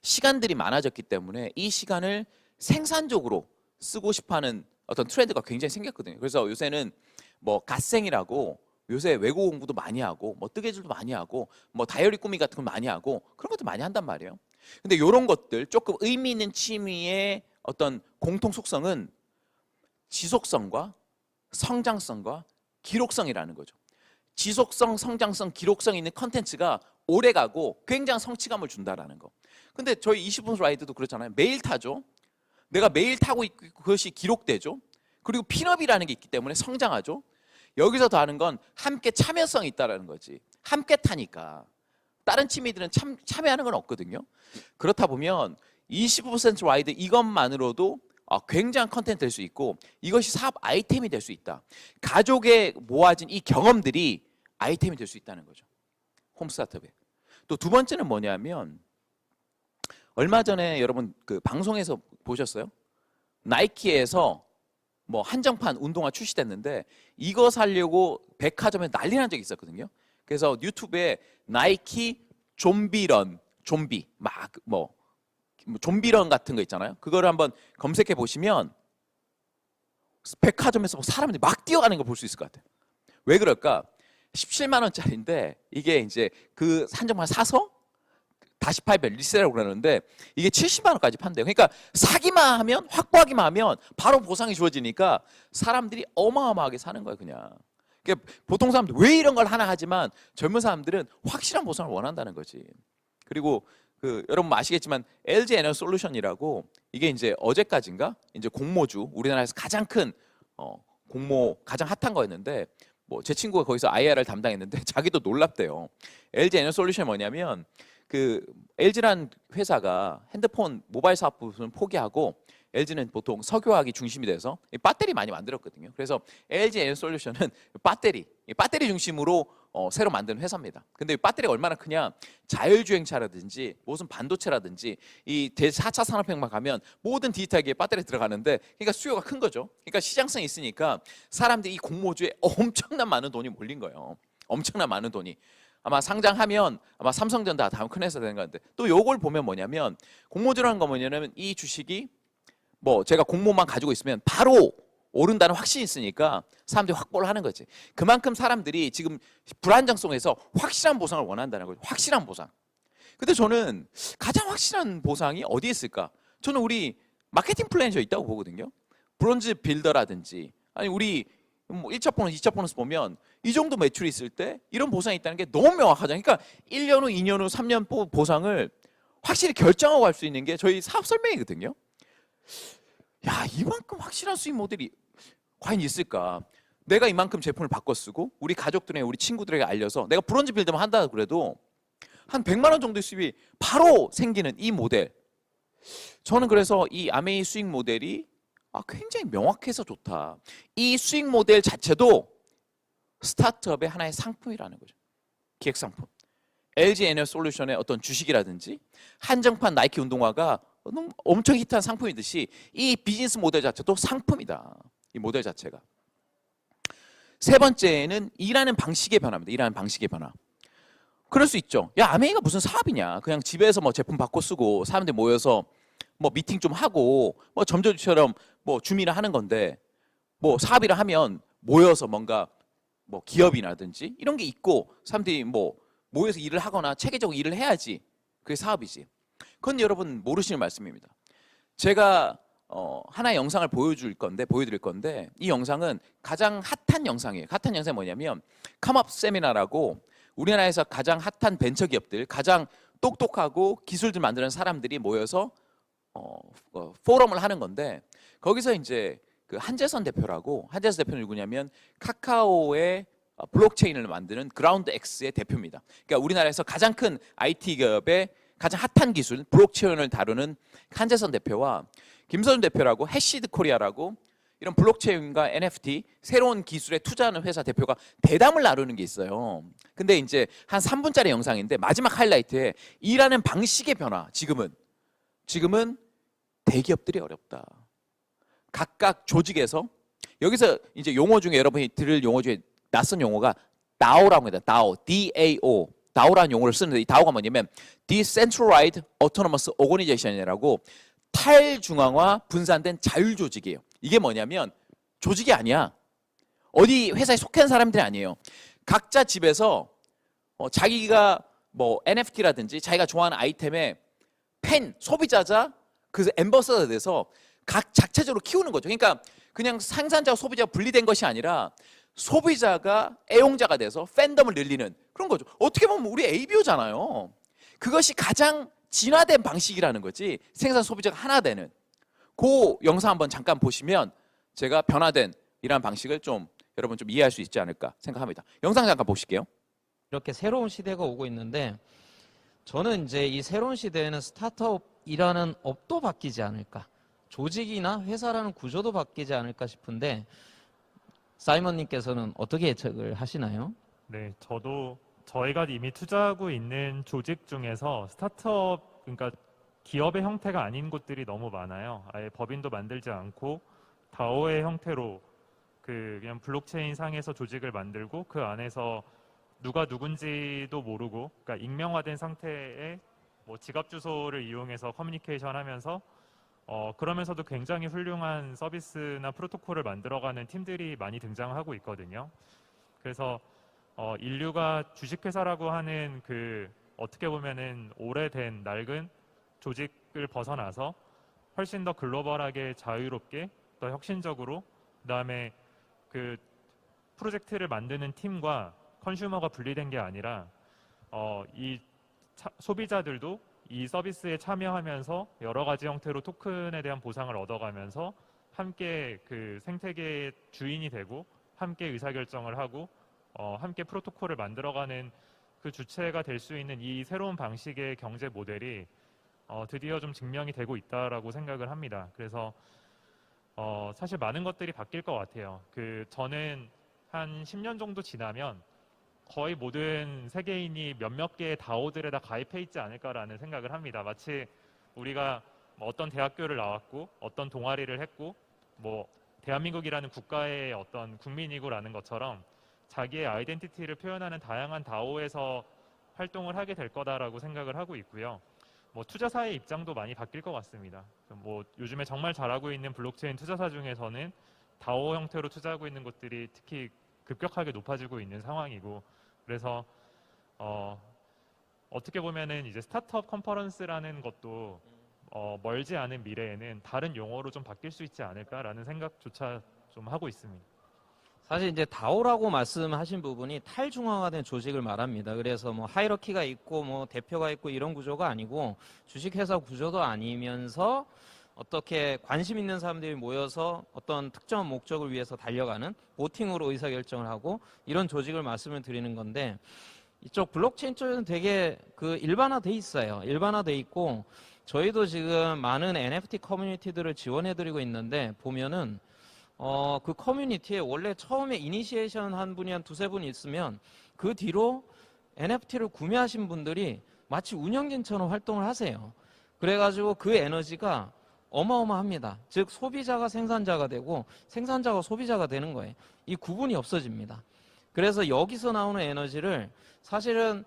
시간들이 많아졌기 때문에 이 시간을 생산적으로 쓰고 싶어하는 어떤 트렌드가 굉장히 생겼거든요. 그래서 요새는 뭐 갓생이라고 요새 외국어 공부도 많이 하고 뭐 뜨개질도 많이 하고 뭐 다이어리 꾸미기 같은 거 많이 하고 그런 것도 많이 한단 말이에요. 근데 이런 것들 조금 의미 있는 취미의 어떤 공통 속성은 지속성과 성장성과 기록성이라는 거죠. 지속성, 성장성, 기록성 있는 컨텐츠가 오래가고 굉장한 성취감을 준다라는 거. 근데 저희 20분 라이드도 그렇잖아요. 매일 타죠. 내가 매일 타고 있고 그것이 기록되죠. 그리고 핀업이라는 게 있기 때문에 성장하죠. 여기서 더 하는 건 함께 참여성이 있다라는 거지. 함께 타니까. 다른 취미들은 참여하는 건 없거든요. 그렇다 보면 25% 라이드 이것만으로도 굉장한 컨텐츠 될 수 있고 이것이 사업 아이템이 될 수 있다. 가족에 모아진 이 경험들이 아이템이 될 수 있다는 거죠. 홈 스타트업에. 또 두 번째는 뭐냐면 얼마 전에 여러분 그 방송에서 보셨어요? 나이키에서 뭐 한정판 운동화 출시됐는데 이거 사려고 백화점에 난리 난 적이 있었거든요. 그래서 유튜브에 나이키 좀비런, 좀비 막 뭐 좀비런 같은 거 있잖아요. 그거를 한번 검색해 보시면 백화점에서 사람들이 막 뛰어가는 걸 볼 수 있을 것 같아요. 왜 그럴까? 17만 원짜리인데 이게 이제 그 한정판 사서 다시 팔면 리셀이라고 그러는데 이게 70만 원까지 판대요. 그러니까 사기만 하면 확보하기만 하면 바로 보상이 주어지니까 사람들이 어마어마하게 사는 거예요, 그냥. 그러니까 보통 사람들 왜 이런 걸 하나 하지만 젊은 사람들은 확실한 보상을 원한다는 거지. 그리고 그 여러분 아시겠지만 LG 에너지 솔루션이라고 이게 이제 어제까지인가 이제 공모주 우리나라에서 가장 큰 공모 가장 핫한 거였는데 뭐 제 친구가 거기서 IR을 담당했는데 자기도 놀랍대요. LG 에너지 솔루션이 뭐냐면 그 LG란 회사가 핸드폰 모바일 사업 부분을 포기하고 LG는 보통 석유화학이 중심이 돼서 배터리 많이 만들었거든요. 그래서 LG 에너지 솔루션은 배터리 중심으로 새로 만든 회사입니다. 근데 배터리가 얼마나 크냐? 자율주행차라든지 무슨 반도체라든지 이 제4차 산업혁명 가면 모든 디지털기에 배터리 들어가는데 그러니까 수요가 큰 거죠. 그러니까 시장성이 있으니까 사람들이 이 공모주에 엄청난 많은 돈이 몰린 거예요. 엄청난 많은 돈이. 아마 상장하면 아마 삼성전자 다음 큰 회사 되는 건데 또 요걸 보면 뭐냐면 공모주라는 거 뭐냐면 이 주식이 뭐 제가 공모만 가지고 있으면 바로 오른다는 확신이 있으니까 사람들이 확보를 하는 거지. 그만큼 사람들이 지금 불안정성에서 확실한 보상을 원한다는 거죠. 확실한 보상. 근데 저는 가장 확실한 보상이 어디에 있을까? 저는 우리 마케팅 플래너에 있다고 보거든요. 브론즈 빌더라든지 아니 우리 뭐 1차 보너스, 2차 보너스 보면 이 정도 매출이 있을 때 이런 보상이 있다는 게 너무 명확하잖아요. 그러니까 1년 후, 2년 후, 3년 보상을 확실히 결정하고 갈 수 있는 게 저희 사업 설명이거든요. 야, 이만큼 확실한 수익 모델이 과연 있을까? 내가 이만큼 제품을 바꿔 쓰고 우리 가족들에게 우리 친구들에게 알려서 내가 브론즈 빌드만 한다 그래도 한 100만 원 정도의 수입이 바로 생기는 이 모델. 저는 그래서 이 아메이 수익 모델이 굉장히 명확해서 좋다. 이 수익 모델 자체도 스타트업의 하나의 상품이라는 거죠. 기획 상품. LG 에너지 솔루션의 어떤 주식이라든지 한정판 나이키 운동화가 엄청 히트한 상품이듯이 이 비즈니스 모델 자체도 상품이다. 이 모델 자체가. 세 번째는 일하는 방식의 변화입니다. 일하는 방식의 변화. 그럴 수 있죠. 야, 아메이가 무슨 사업이냐. 그냥 집에서 뭐 제품 바꿔 쓰고 사람들 모여서 뭐 미팅 좀 하고 뭐 점주처럼 뭐 주민을 하는 건데 뭐 사업이라 하면 모여서 뭔가 뭐 기업이라든지 이런 게 있고 사람들이 뭐 모여서 일을 하거나 체계적으로 일을 해야지 그게 사업이지. 그건 여러분 모르시는 말씀입니다. 제가 하나의 영상을 보여드릴 건데 이 영상은 가장 핫한 영상이에요. 핫한 영상이 뭐냐면 컴업 세미나라고 우리나라에서 가장 핫한 벤처 기업들, 가장 똑똑하고 기술들 만드는 사람들이 모여서 포럼을 하는 건데 거기서 이제 그 한재선 대표라고 한재선 대표는 누구냐면 카카오의 블록체인을 만드는 그라운드 X의 대표입니다. 그러니까 우리나라에서 가장 큰 IT 기업의 가장 핫한 기술 블록체인을 다루는 한재선 대표와 김선우 대표라고 해시드 코리아라고 이런 블록체인과 NFT 새로운 기술에 투자하는 회사 대표가 대담을 나누는 게 있어요. 근데 이제 한 3분짜리 영상인데 마지막 하이라이트에 일하는 방식의 변화. 지금은 대기업들이 어렵다. 각각 조직에서 여기서 이제 용어 중에 여러분이 들을 용어 중에 낯선 용어가 DAO라고 합니다. DAO, D-A-O. DAO라는 용어를 쓰는데 이 DAO가 뭐냐면 Decentralized Autonomous Organization이라고 탈중앙화 분산된 자율조직이에요. 이게 뭐냐면 조직이 아니야. 어디 회사에 속한 사람들이 아니에요. 각자 집에서 자기가 뭐 NFT라든지 자기가 좋아하는 아이템에 팬, 소비자자 그 앰버서더가 돼서 각 자체적으로 키우는 거죠. 그러니까 그냥 생산자와 소비자가 분리된 것이 아니라 소비자가 애용자가 돼서 팬덤을 늘리는 그런 거죠. 어떻게 보면 우리 ABO잖아요. 그것이 가장 진화된 방식이라는 거지. 생산 소비자가 하나 되는. 그 영상 한번 잠깐 보시면 제가 변화된 이러한 방식을 좀 여러분 좀 이해할 수 있지 않을까 생각합니다. 영상 잠깐 보실게요. 이렇게 새로운 시대가 오고 있는데 저는 이제 이 새로운 시대에는 스타트업이라는 업도 바뀌지 않을까. 조직이나 회사라는 구조도 바뀌지 않을까 싶은데 사이먼님께서는 어떻게 예측을 하시나요? 네, 저희가 이미 투자하고 있는 조직 중에서 스타트업, 그러니까 기업의 형태가 아닌 곳들이 너무 많아요. 아예 법인도 만들지 않고 다오의 형태로 그냥 블록체인 상에서 조직을 만들고 그 안에서 누가 누군지도 모르고, 그러니까 익명화된 상태의 뭐 지갑 주소를 이용해서 커뮤니케이션 하면서 그러면서도 굉장히 훌륭한 서비스나 프로토콜을 만들어가는 팀들이 많이 등장하고 있거든요. 그래서 인류가 주식회사라고 하는 그 어떻게 보면은 오래된 낡은 조직을 벗어나서 훨씬 더 글로벌하게 자유롭게 더 혁신적으로, 그다음에 그 프로젝트를 만드는 팀과 컨슈머가 분리된 게 아니라 이 소비자들도 이 서비스에 참여하면서 여러 가지 형태로 토큰에 대한 보상을 얻어가면서 함께 그 생태계의 주인이 되고 함께 의사결정을 하고 함께 프로토콜을 만들어가는 그 주체가 될 수 있는 이 새로운 방식의 경제 모델이 드디어 좀 증명이 되고 있다라고 생각을 합니다. 그래서 사실 많은 것들이 바뀔 것 같아요. 저는 한 10년 정도 지나면 거의 모든 세계인이 몇몇 개의 다오들에다 가입해 있지 않을까라는 생각을 합니다. 마치 우리가 뭐 어떤 대학교를 나왔고 어떤 동아리를 했고 뭐 대한민국이라는 국가의 어떤 국민이고라는 것처럼 자기의 아이덴티티를 표현하는 다양한 다오에서 활동을 하게 될 거다라고 생각을 하고 있고요. 뭐 투자사의 입장도 많이 바뀔 것 같습니다. 뭐 요즘에 정말 잘하고 있는 블록체인 투자사 중에서는 다오 형태로 투자하고 있는 곳들이 특히 급격하게 높아지고 있는 상황이고, 그래서 어떻게 보면은 이제 스타트업 컨퍼런스라는 것도 멀지 않은 미래에는 다른 용어로 좀 바뀔 수 있지 않을까라는 생각조차 좀 하고 있습니다. 사실 이제 다오라고 말씀하신 부분이 탈중앙화된 조직을 말합니다. 그래서 뭐 하이러키가 있고 뭐 대표가 있고 이런 구조가 아니고 주식회사 구조도 아니면서 어떻게 관심 있는 사람들이 모여서 어떤 특정한 목적을 위해서 달려가는 보팅으로 의사결정을 하고 이런 조직을 말씀을 드리는 건데, 이쪽 블록체인 쪽은 되게 그 일반화돼 있어요. 일반화돼 있고 저희도 지금 많은 NFT 커뮤니티들을 지원해드리고 있는데 보면은 그 커뮤니티에 원래 처음에 이니시에이션 한 분이 한 두세 분 있으면 그 뒤로 NFT를 구매하신 분들이 마치 운영진처럼 활동을 하세요. 그래가지고 그 에너지가 어마어마합니다. 즉 소비자가 생산자가 되고 생산자가 소비자가 되는 거예요. 이 구분이 없어집니다. 그래서 여기서 나오는 에너지를 사실은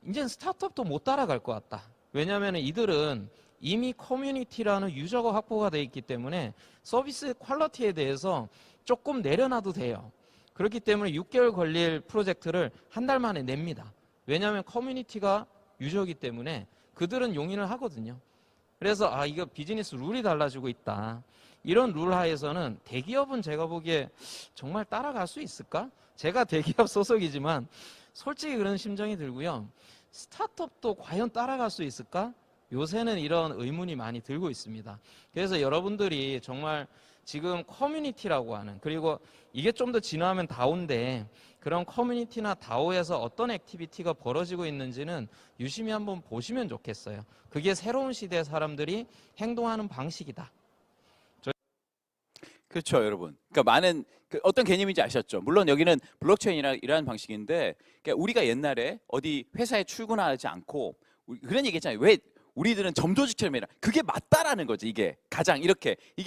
이제는 스타트업도 못 따라갈 것 같다. 왜냐하면 이들은 이미 커뮤니티라는 유저가 확보가 되어 있기 때문에 서비스 퀄리티에 대해서 조금 내려놔도 돼요. 그렇기 때문에 6개월 걸릴 프로젝트를 한 달 만에 냅니다. 왜냐하면 커뮤니티가 유저이기 때문에 그들은 용인을 하거든요. 그래서 이거 비즈니스 룰이 달라지고 있다. 이런 룰 하에서는 대기업은 제가 보기에 정말 따라갈 수 있을까? 제가 대기업 소속이지만 솔직히 그런 심정이 들고요. 스타트업도 과연 따라갈 수 있을까? 요새는 이런 의문이 많이 들고 있습니다. 그래서 여러분들이 정말 지금 커뮤니티라고 하는, 그리고 이게 좀 더 진화하면 다오인데 그런 커뮤니티나 다오에서 어떤 액티비티가 벌어지고 있는지는 유심히 한번 보시면 좋겠어요. 그게 새로운 시대의 사람들이 행동하는 방식이다. 그렇죠, 여러분. 그러니까 많은 어떤 개념인지 아셨죠? 물론 여기는 블록체인이라는 방식인데, 그러니까 우리가 옛날에 어디 회사에 출근하지 않고 그런 얘기했잖아요. 왜 우리들은 점조직처럼 일하? 그게 맞다라는 거지. 이게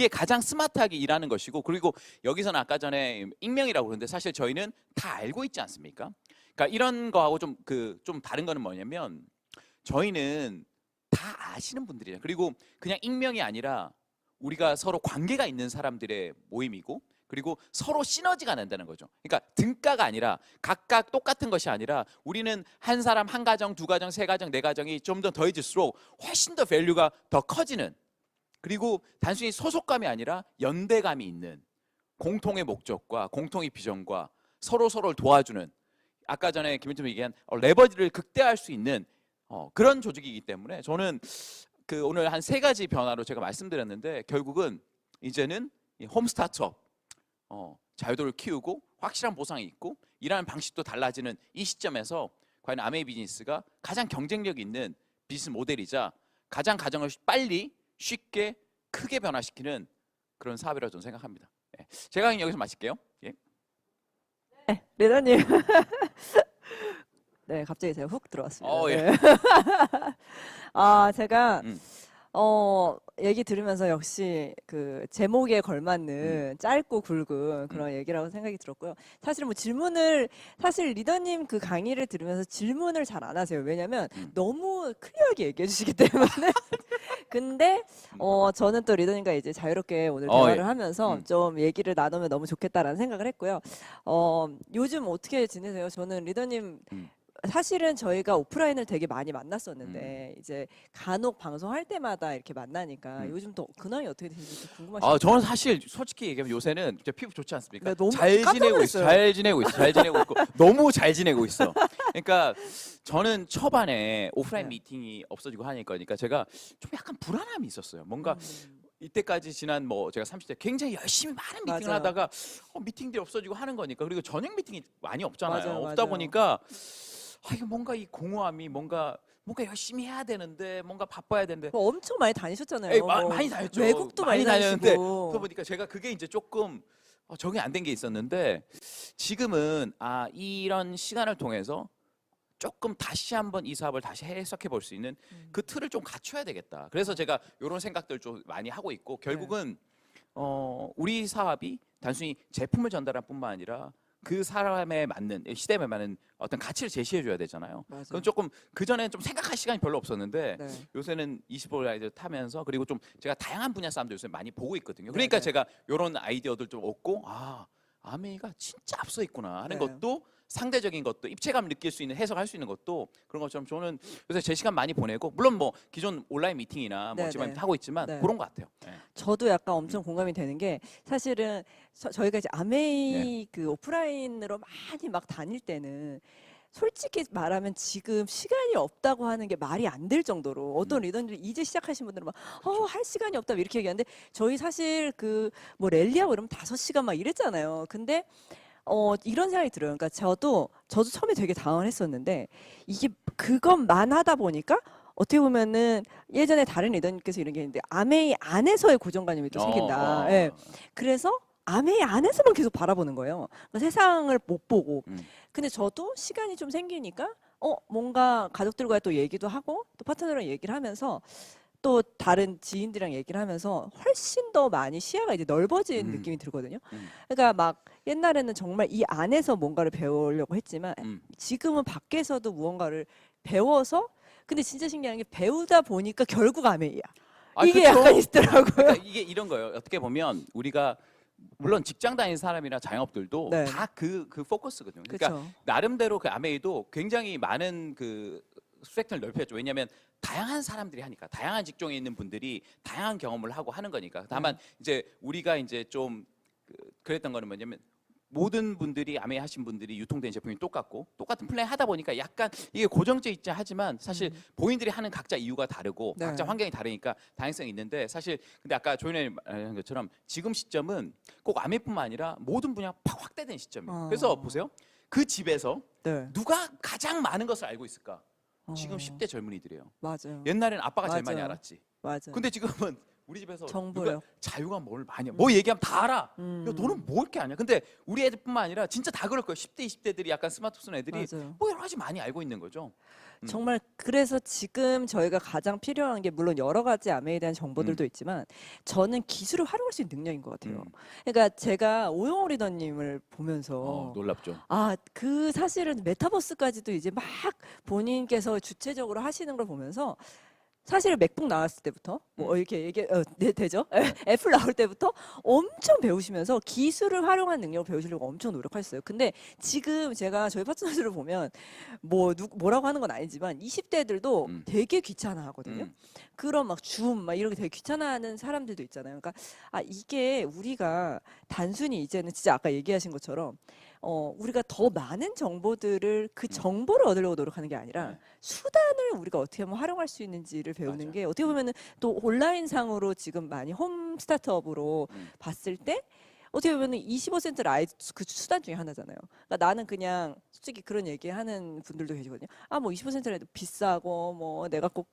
가장 스마트하게 일하는 것이고, 그리고 여기서는 아까 전에 익명이라고 그러는데 사실 저희는 다 알고 있지 않습니까? 그러니까 이런 거하고 좀 다른 거는 뭐냐면 저희는 다 아시는 분들이에요. 그리고 그냥 익명이 아니라 우리가 서로 관계가 있는 사람들의 모임이고, 그리고 서로 시너지가 난다는 거죠. 그러니까 등가가 아니라 각각 똑같은 것이 아니라 우리는 한 사람, 한 가정, 두 가정, 세 가정, 네 가정이 좀 더 더해질수록 훨씬 더 밸류가 더 커지는, 그리고 단순히 소속감이 아니라 연대감이 있는 공통의 목적과 공통의 비전과 서로를 도와주는, 아까 전에 김현철이 얘기한 레버리지를 극대화할 수 있는 그런 조직이기 때문에 저는 오늘 한 세 가지 변화로 제가 말씀드렸는데, 결국은 이제는 홈 스타트업 자유도를 키우고 확실한 보상이 있고 일하는 방식도 달라지는 이 시점에서 과연 아메이 비즈니스가 가장 경쟁력 있는 비즈니스 모델이자 가장 가정을 빨리 쉽게 크게 변화시키는 그런 사업이라고 저는 생각합니다. 예. 제가 그냥 여기서 마칠게요. 예. 네, 리더님. 네, 갑자기 제가 훅 들어왔습니다. 예. 네. 아, 제가 음. 얘기 들으면서 역시 그 제목에 걸맞는 짧고 굵은 그런 얘기라고 생각이 들었고요. 사실은 뭐 사실 리더님 그 강의를 들으면서 질문을 잘 안 하세요. 왜냐면 너무 클리어하게 얘기해 주시기 때문에. 근데 저는 또 리더님과 이제 자유롭게 오늘 대화를 예. 하면서 좀 얘기를 나누면 너무 좋겠다라는 생각을 했고요. 요즘 어떻게 지내세요? 저는 리더님 사실은 저희가 오프라인을 되게 많이 만났었는데 이제 간혹 방송할 때마다 이렇게 만나니까 요즘 또 근황이 어떻게 되는지 궁금하시죠? 저는 사실 솔직히 얘기하면 요새는 진짜 피부 좋지 않습니까? 네, 너무 잘 깜짝 지내고 있어. 놀랐어요. 잘 지내고 있어. 잘 지내고 있고 너무 잘 지내고 있어. 그러니까 저는 초반에 오프라인 네. 미팅이 없어지고 하니까 제가 좀 약간 불안함이 있었어요. 뭔가 이때까지 지난 뭐 제가 30대 굉장히 열심히 많은 미팅을 맞아요. 하다가 미팅들이 없어지고 하는 거니까 그리고 저녁 미팅이 많이 없잖아요. 맞아요, 없다 맞아요. 보니까 이거 뭔가 이 공허함이 뭔가 열심히 해야 되는데 뭔가 바빠야 되는데 엄청 많이 다니셨잖아요. 에이, 많이 다녔죠. 외국도 많이 다녔는데 다니시고. 그러다 보니까 제가 그게 이제 조금 적응이 안 된 게 있었는데 지금은 이런 시간을 통해서 조금 다시 한번 이 사업을 다시 해석해 볼 수 있는 그 틀을 좀 갖춰야 되겠다. 그래서 제가 이런 생각들 좀 많이 하고 있고 결국은 우리 사업이 단순히 제품을 전달할 뿐만 아니라 그 사람에 맞는 시대에 맞는 어떤 가치를 제시해 줘야 되잖아요. 맞아요. 그건 조금 그 전에 좀 생각할 시간이 별로 없었는데 네. 요새는 25라이드 타면서 그리고 좀 제가 다양한 분야 사람들 요새 많이 보고 있거든요. 그러니까 네. 제가 이런 아이디어들 좀 얻고 아메이가 진짜 앞서 있구나 하는 네. 것도 상대적인 것도 입체감 느낄 수 있는 해석할 수 있는 것도 그런 것처럼 저는 요새 제 시간 많이 보내고 물론 뭐 기존 온라인 미팅이나 뭐 네, 지금 네. 하고 있지만 네. 그런 것 같아요. 네. 저도 약간 엄청 공감이 되는 게 사실은 저희가 이제 아메이 네. 그 오프라인으로 많이 막 다닐 때는 솔직히 말하면 지금 시간이 없다고 하는 게 말이 안 될 정도로 어떤 리더님들이 이제 시작하신 분들은 막 할 시간이 없다 이렇게 얘기하는데 저희 사실 그 뭐 랠리하고 이러면 5시간 막 이랬잖아요. 근데 이런 생각이 들어요. 그러니까 저도 처음에 되게 당황을 했었는데 이게 그것만 하다 보니까 어떻게 보면은 예전에 다른 리더님께서 이런 게 있는데 아메이 안에서의 고정관념이 또 생긴다. 예. 그래서 아메이 안에서만 계속 바라보는 거예요. 그러니까 세상을 못 보고. 근데 저도 시간이 좀 생기니까 뭔가 가족들과 또 얘기도 하고 또 파트너랑 얘기를 하면서 또 다른 지인들이랑 얘기를 하면서 훨씬 더 많이 시야가 이제 넓어진 느낌이 들거든요. 그러니까 막 옛날에는 정말 이 안에서 뭔가를 배우려고 했지만 지금은 밖에서도 무언가를 배워서 근데 진짜 신기한 게 배우다 보니까 결국 아메이야. 이게 그쵸? 약간 있더라고요. 그러니까 이게 이런 거예요. 어떻게 보면 우리가 물론 직장 다니는 사람이나 자영업들도 네. 다 그 포커스거든요. 그러니까 그렇죠. 나름대로 그 아메이도 굉장히 많은 그 스펙트럼을 넓혔죠. 왜냐하면 다양한 사람들이 하니까 다양한 직종에 있는 분들이 다양한 경험을 하고 하는 거니까. 다만 이제 우리가 이제 좀 그랬던 거는 뭐냐면 모든 분들이 아메이 하신 분들이 유통된 제품이 똑같은 플레이 하다 보니까 약간 이게 고정돼 있자 하지만 사실 본인들이 하는 각자 이유가 다르고 네. 각자 환경이 다르니까 다양성이 있는데 사실 근데 아까 조인현이 말한 것처럼 지금 시점은 꼭 아메이뿐만 아니라 모든 분야가 팍 확대된 시점이에요. 그래서 보세요. 그 집에서 네. 누가 가장 많은 것을 알고 있을까? 지금 어. 10대 젊은이들이에요. 맞아요. 옛날에는 아빠가 제일 맞아요. 많이 알았지. 맞아요. 근데 지금은 우리 집에서 정보요. 누가 자유가 뭘 많이 뭐 얘기하면 다 알아. 야, 너는 뭐 이렇게 아냐? 근데 우리 애들뿐만 아니라 진짜 다 그럴 거예요. 10대, 20대들이 약간 스마트폰 애들이 맞아요. 뭐 여러 가지 많이 알고 있는 거죠. 정말 그래서 지금 저희가 가장 필요한 게 물론 여러 가지 아메이에 대한 정보들도 있지만 저는 기술을 활용할 수 있는 능력인 것 같아요. 그러니까 제가 오영호 리더님을 보면서 놀랍죠. 그 사실은 메타버스까지도 이제 막 본인께서 주체적으로 하시는 걸 보면서 사실 맥북 나왔을 때부터 뭐 이렇게 되죠? 애플 나올 때부터 엄청 배우시면서 기술을 활용한 능력을 배우시려고 엄청 노력하셨어요. 근데 지금 제가 저희 파트너들을 보면 뭐라고 하는 건 아니지만 20대들도 되게 귀찮아하거든요. 그런 막 줌 막 이런 게 되게 귀찮아하는 사람들도 있잖아요. 그러니까 이게 우리가 단순히 이제는 진짜 아까 얘기하신 것처럼 우리가 더 많은 정보들을 그 정보를 얻으려고 노력하는 게 아니라 수단을 우리가 어떻게 하면 활용할 수 있는지를 배우는 맞아요. 게 어떻게 보면은 또 온라인상으로 지금 많이 홈 스타트업으로 봤을 때 어떻게 보면은 25센트를 아예 그 수단 중에 하나잖아요. 그러니까 나는 그냥 솔직히 그런 얘기하는 분들도 계시거든요. 뭐 25센트라도 비싸고 뭐 내가 꼭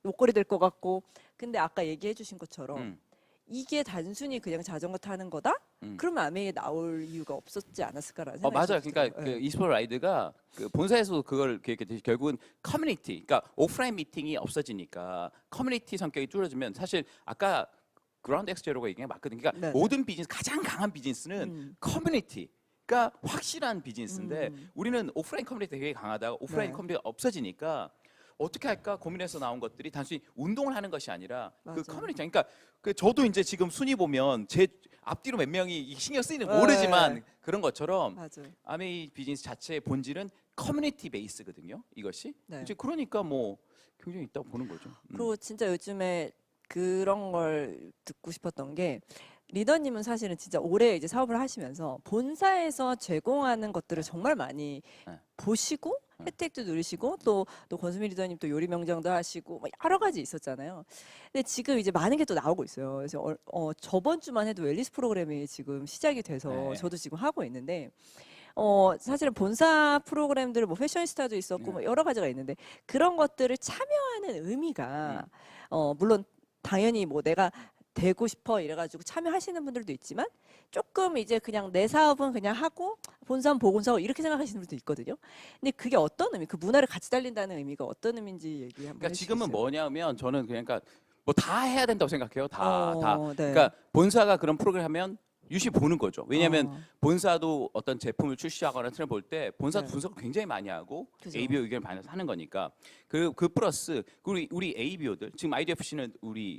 목걸이 될 것 같고 근데 아까 얘기해 주신 것처럼 이게 단순히 그냥 자전거 타는 거다? 그러면 아메이에 나올 이유가 없었지 않았을까라는 생각이 맞아요. 들었어요. 그러니까 그 e스포츠 라이드가 그 본사에서도 그걸 계획했듯이 결국은 커뮤니티, 그러니까 오프라인 미팅이 없어지니까 커뮤니티 성격이 줄어들면 사실 아까 그라운드 엑스 제로가 얘기한 게 맞거든요. 그러니까 네네. 모든 비즈니스 가장 강한 비즈니스는 커뮤니티가 확실한 비즈니스인데 우리는 오프라인 커뮤니티 되게 강하다가 오프라인 네. 커뮤니티가 없어지니까 어떻게 할까 고민해서 나온 것들이 단순히 운동을 하는 것이 아니라 그 맞아요. 커뮤니티, 그러니까 그 저도 이제 지금 순위 보면 제 앞뒤로 몇 명이 신경 쓰이는 네. 모르지만 그런 것처럼 맞아요. 아메이 비즈니스 자체의 본질은 커뮤니티 베이스거든요. 이것이 네. 이제 그러니까 뭐 굉장히 있다고 보는 거죠. 그리고 진짜 요즘에 그런 걸 듣고 싶었던 게 리더님은 사실은 진짜 오래 이제 사업을 하시면서 본사에서 제공하는 것들을 정말 많이 네. 보시고 혜택도 누리시고 또 권수미 리더님 또 요리 명장도 하시고 뭐 여러 가지 있었잖아요. 근데 지금 이제 많은 게 또 나오고 있어요. 그래서 저번 주만 해도 웰니스 프로그램이 지금 시작이 돼서 네. 저도 지금 하고 있는데 사실은 본사 프로그램들 뭐 패셔니스타도 있었고 뭐 여러 가지가 있는데 그런 것들을 참여하는 의미가 물론 당연히 뭐 내가 되고 싶어 이래가지고 참여하시는 분들도 있지만 조금 이제 그냥 내 사업은 그냥 하고 본사는 보건사고 이렇게 생각하시는 분들도 있거든요. 근데 그게 어떤 의미, 그 문화를 같이 달린다는 의미가 어떤 의미인지 얘기 한번 그러니까 지금은 해주시겠어요? 뭐냐면 저는 그냥 그러니까 뭐 다 해야 된다고 생각해요. 다. 네. 그러니까 본사가 그런 프로그램 하면 유심히 보는 거죠. 왜냐하면 어. 본사도 어떤 제품을 출시하거나 트렌드 볼 때 본사도 네. 분석을 굉장히 많이 하고 그죠. ABO 의견을 반영해서 하는 거니까 그 플러스 우리 ABO들 지금 IDFC는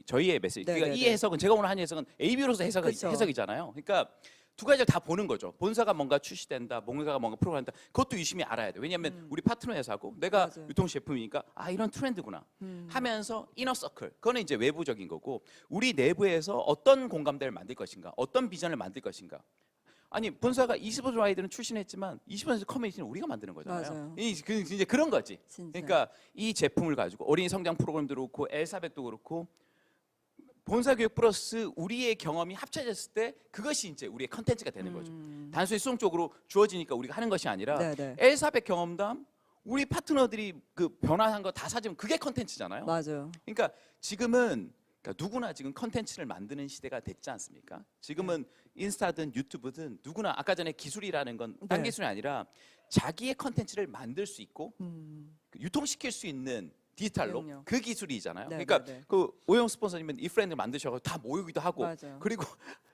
저희의 메시지. 네, 그러니까 네, 이 네. 해석은 제가 오늘 한 해석은 ABO로서 그쵸. 해석이잖아요. 그러니까 두 가지를 다 보는 거죠. 본사가 뭔가 출시된다, 뭔가가 뭔가 프로그램 한다. 그것도 유심히 알아야 돼. 왜냐하면 우리 파트너 회사고 내가 맞아요. 유통시 제품이니까 이런 트렌드구나 하면서 이너 서클. 그거는 이제 외부적인 거고 우리 내부에서 어떤 공감대를 만들 것인가, 어떤 비전을 만들 것인가. 아니 본사가 e스포츠 라이드는 출신했지만 e스포츠 커뮤니티는 우리가 만드는 거잖아요. 맞아요. 이제 그런 거지. 진짜. 그러니까 이 제품을 가지고 어린이 성장 프로그램도 그렇고 엘사벳도 그렇고 본사 교육 플러스 우리의 경험이 합쳐졌을 때 그것이 이제 우리의 컨텐츠가 되는 거죠. 단순히 수동적으로 주어지니까 우리가 하는 것이 아니라 네네. 엘사벳 경험담 우리 파트너들이 그 변화한 거 다 사주면 그게 컨텐츠잖아요. 맞아요. 그러니까 지금은 그러니까 누구나 지금 컨텐츠를 만드는 시대가 됐지 않습니까? 지금은 인스타든 유튜브든 누구나 아까 전에 기술이라는 건 딴 네. 기술이 아니라 자기의 컨텐츠를 만들 수 있고 유통시킬 수 있는 디지털로 그럼요. 그 기술이잖아요. 네, 그러니까 네, 네. 그 오영 스폰서님은 이 프렌드 만드셔서 다 모이기도 하고 맞아요. 그리고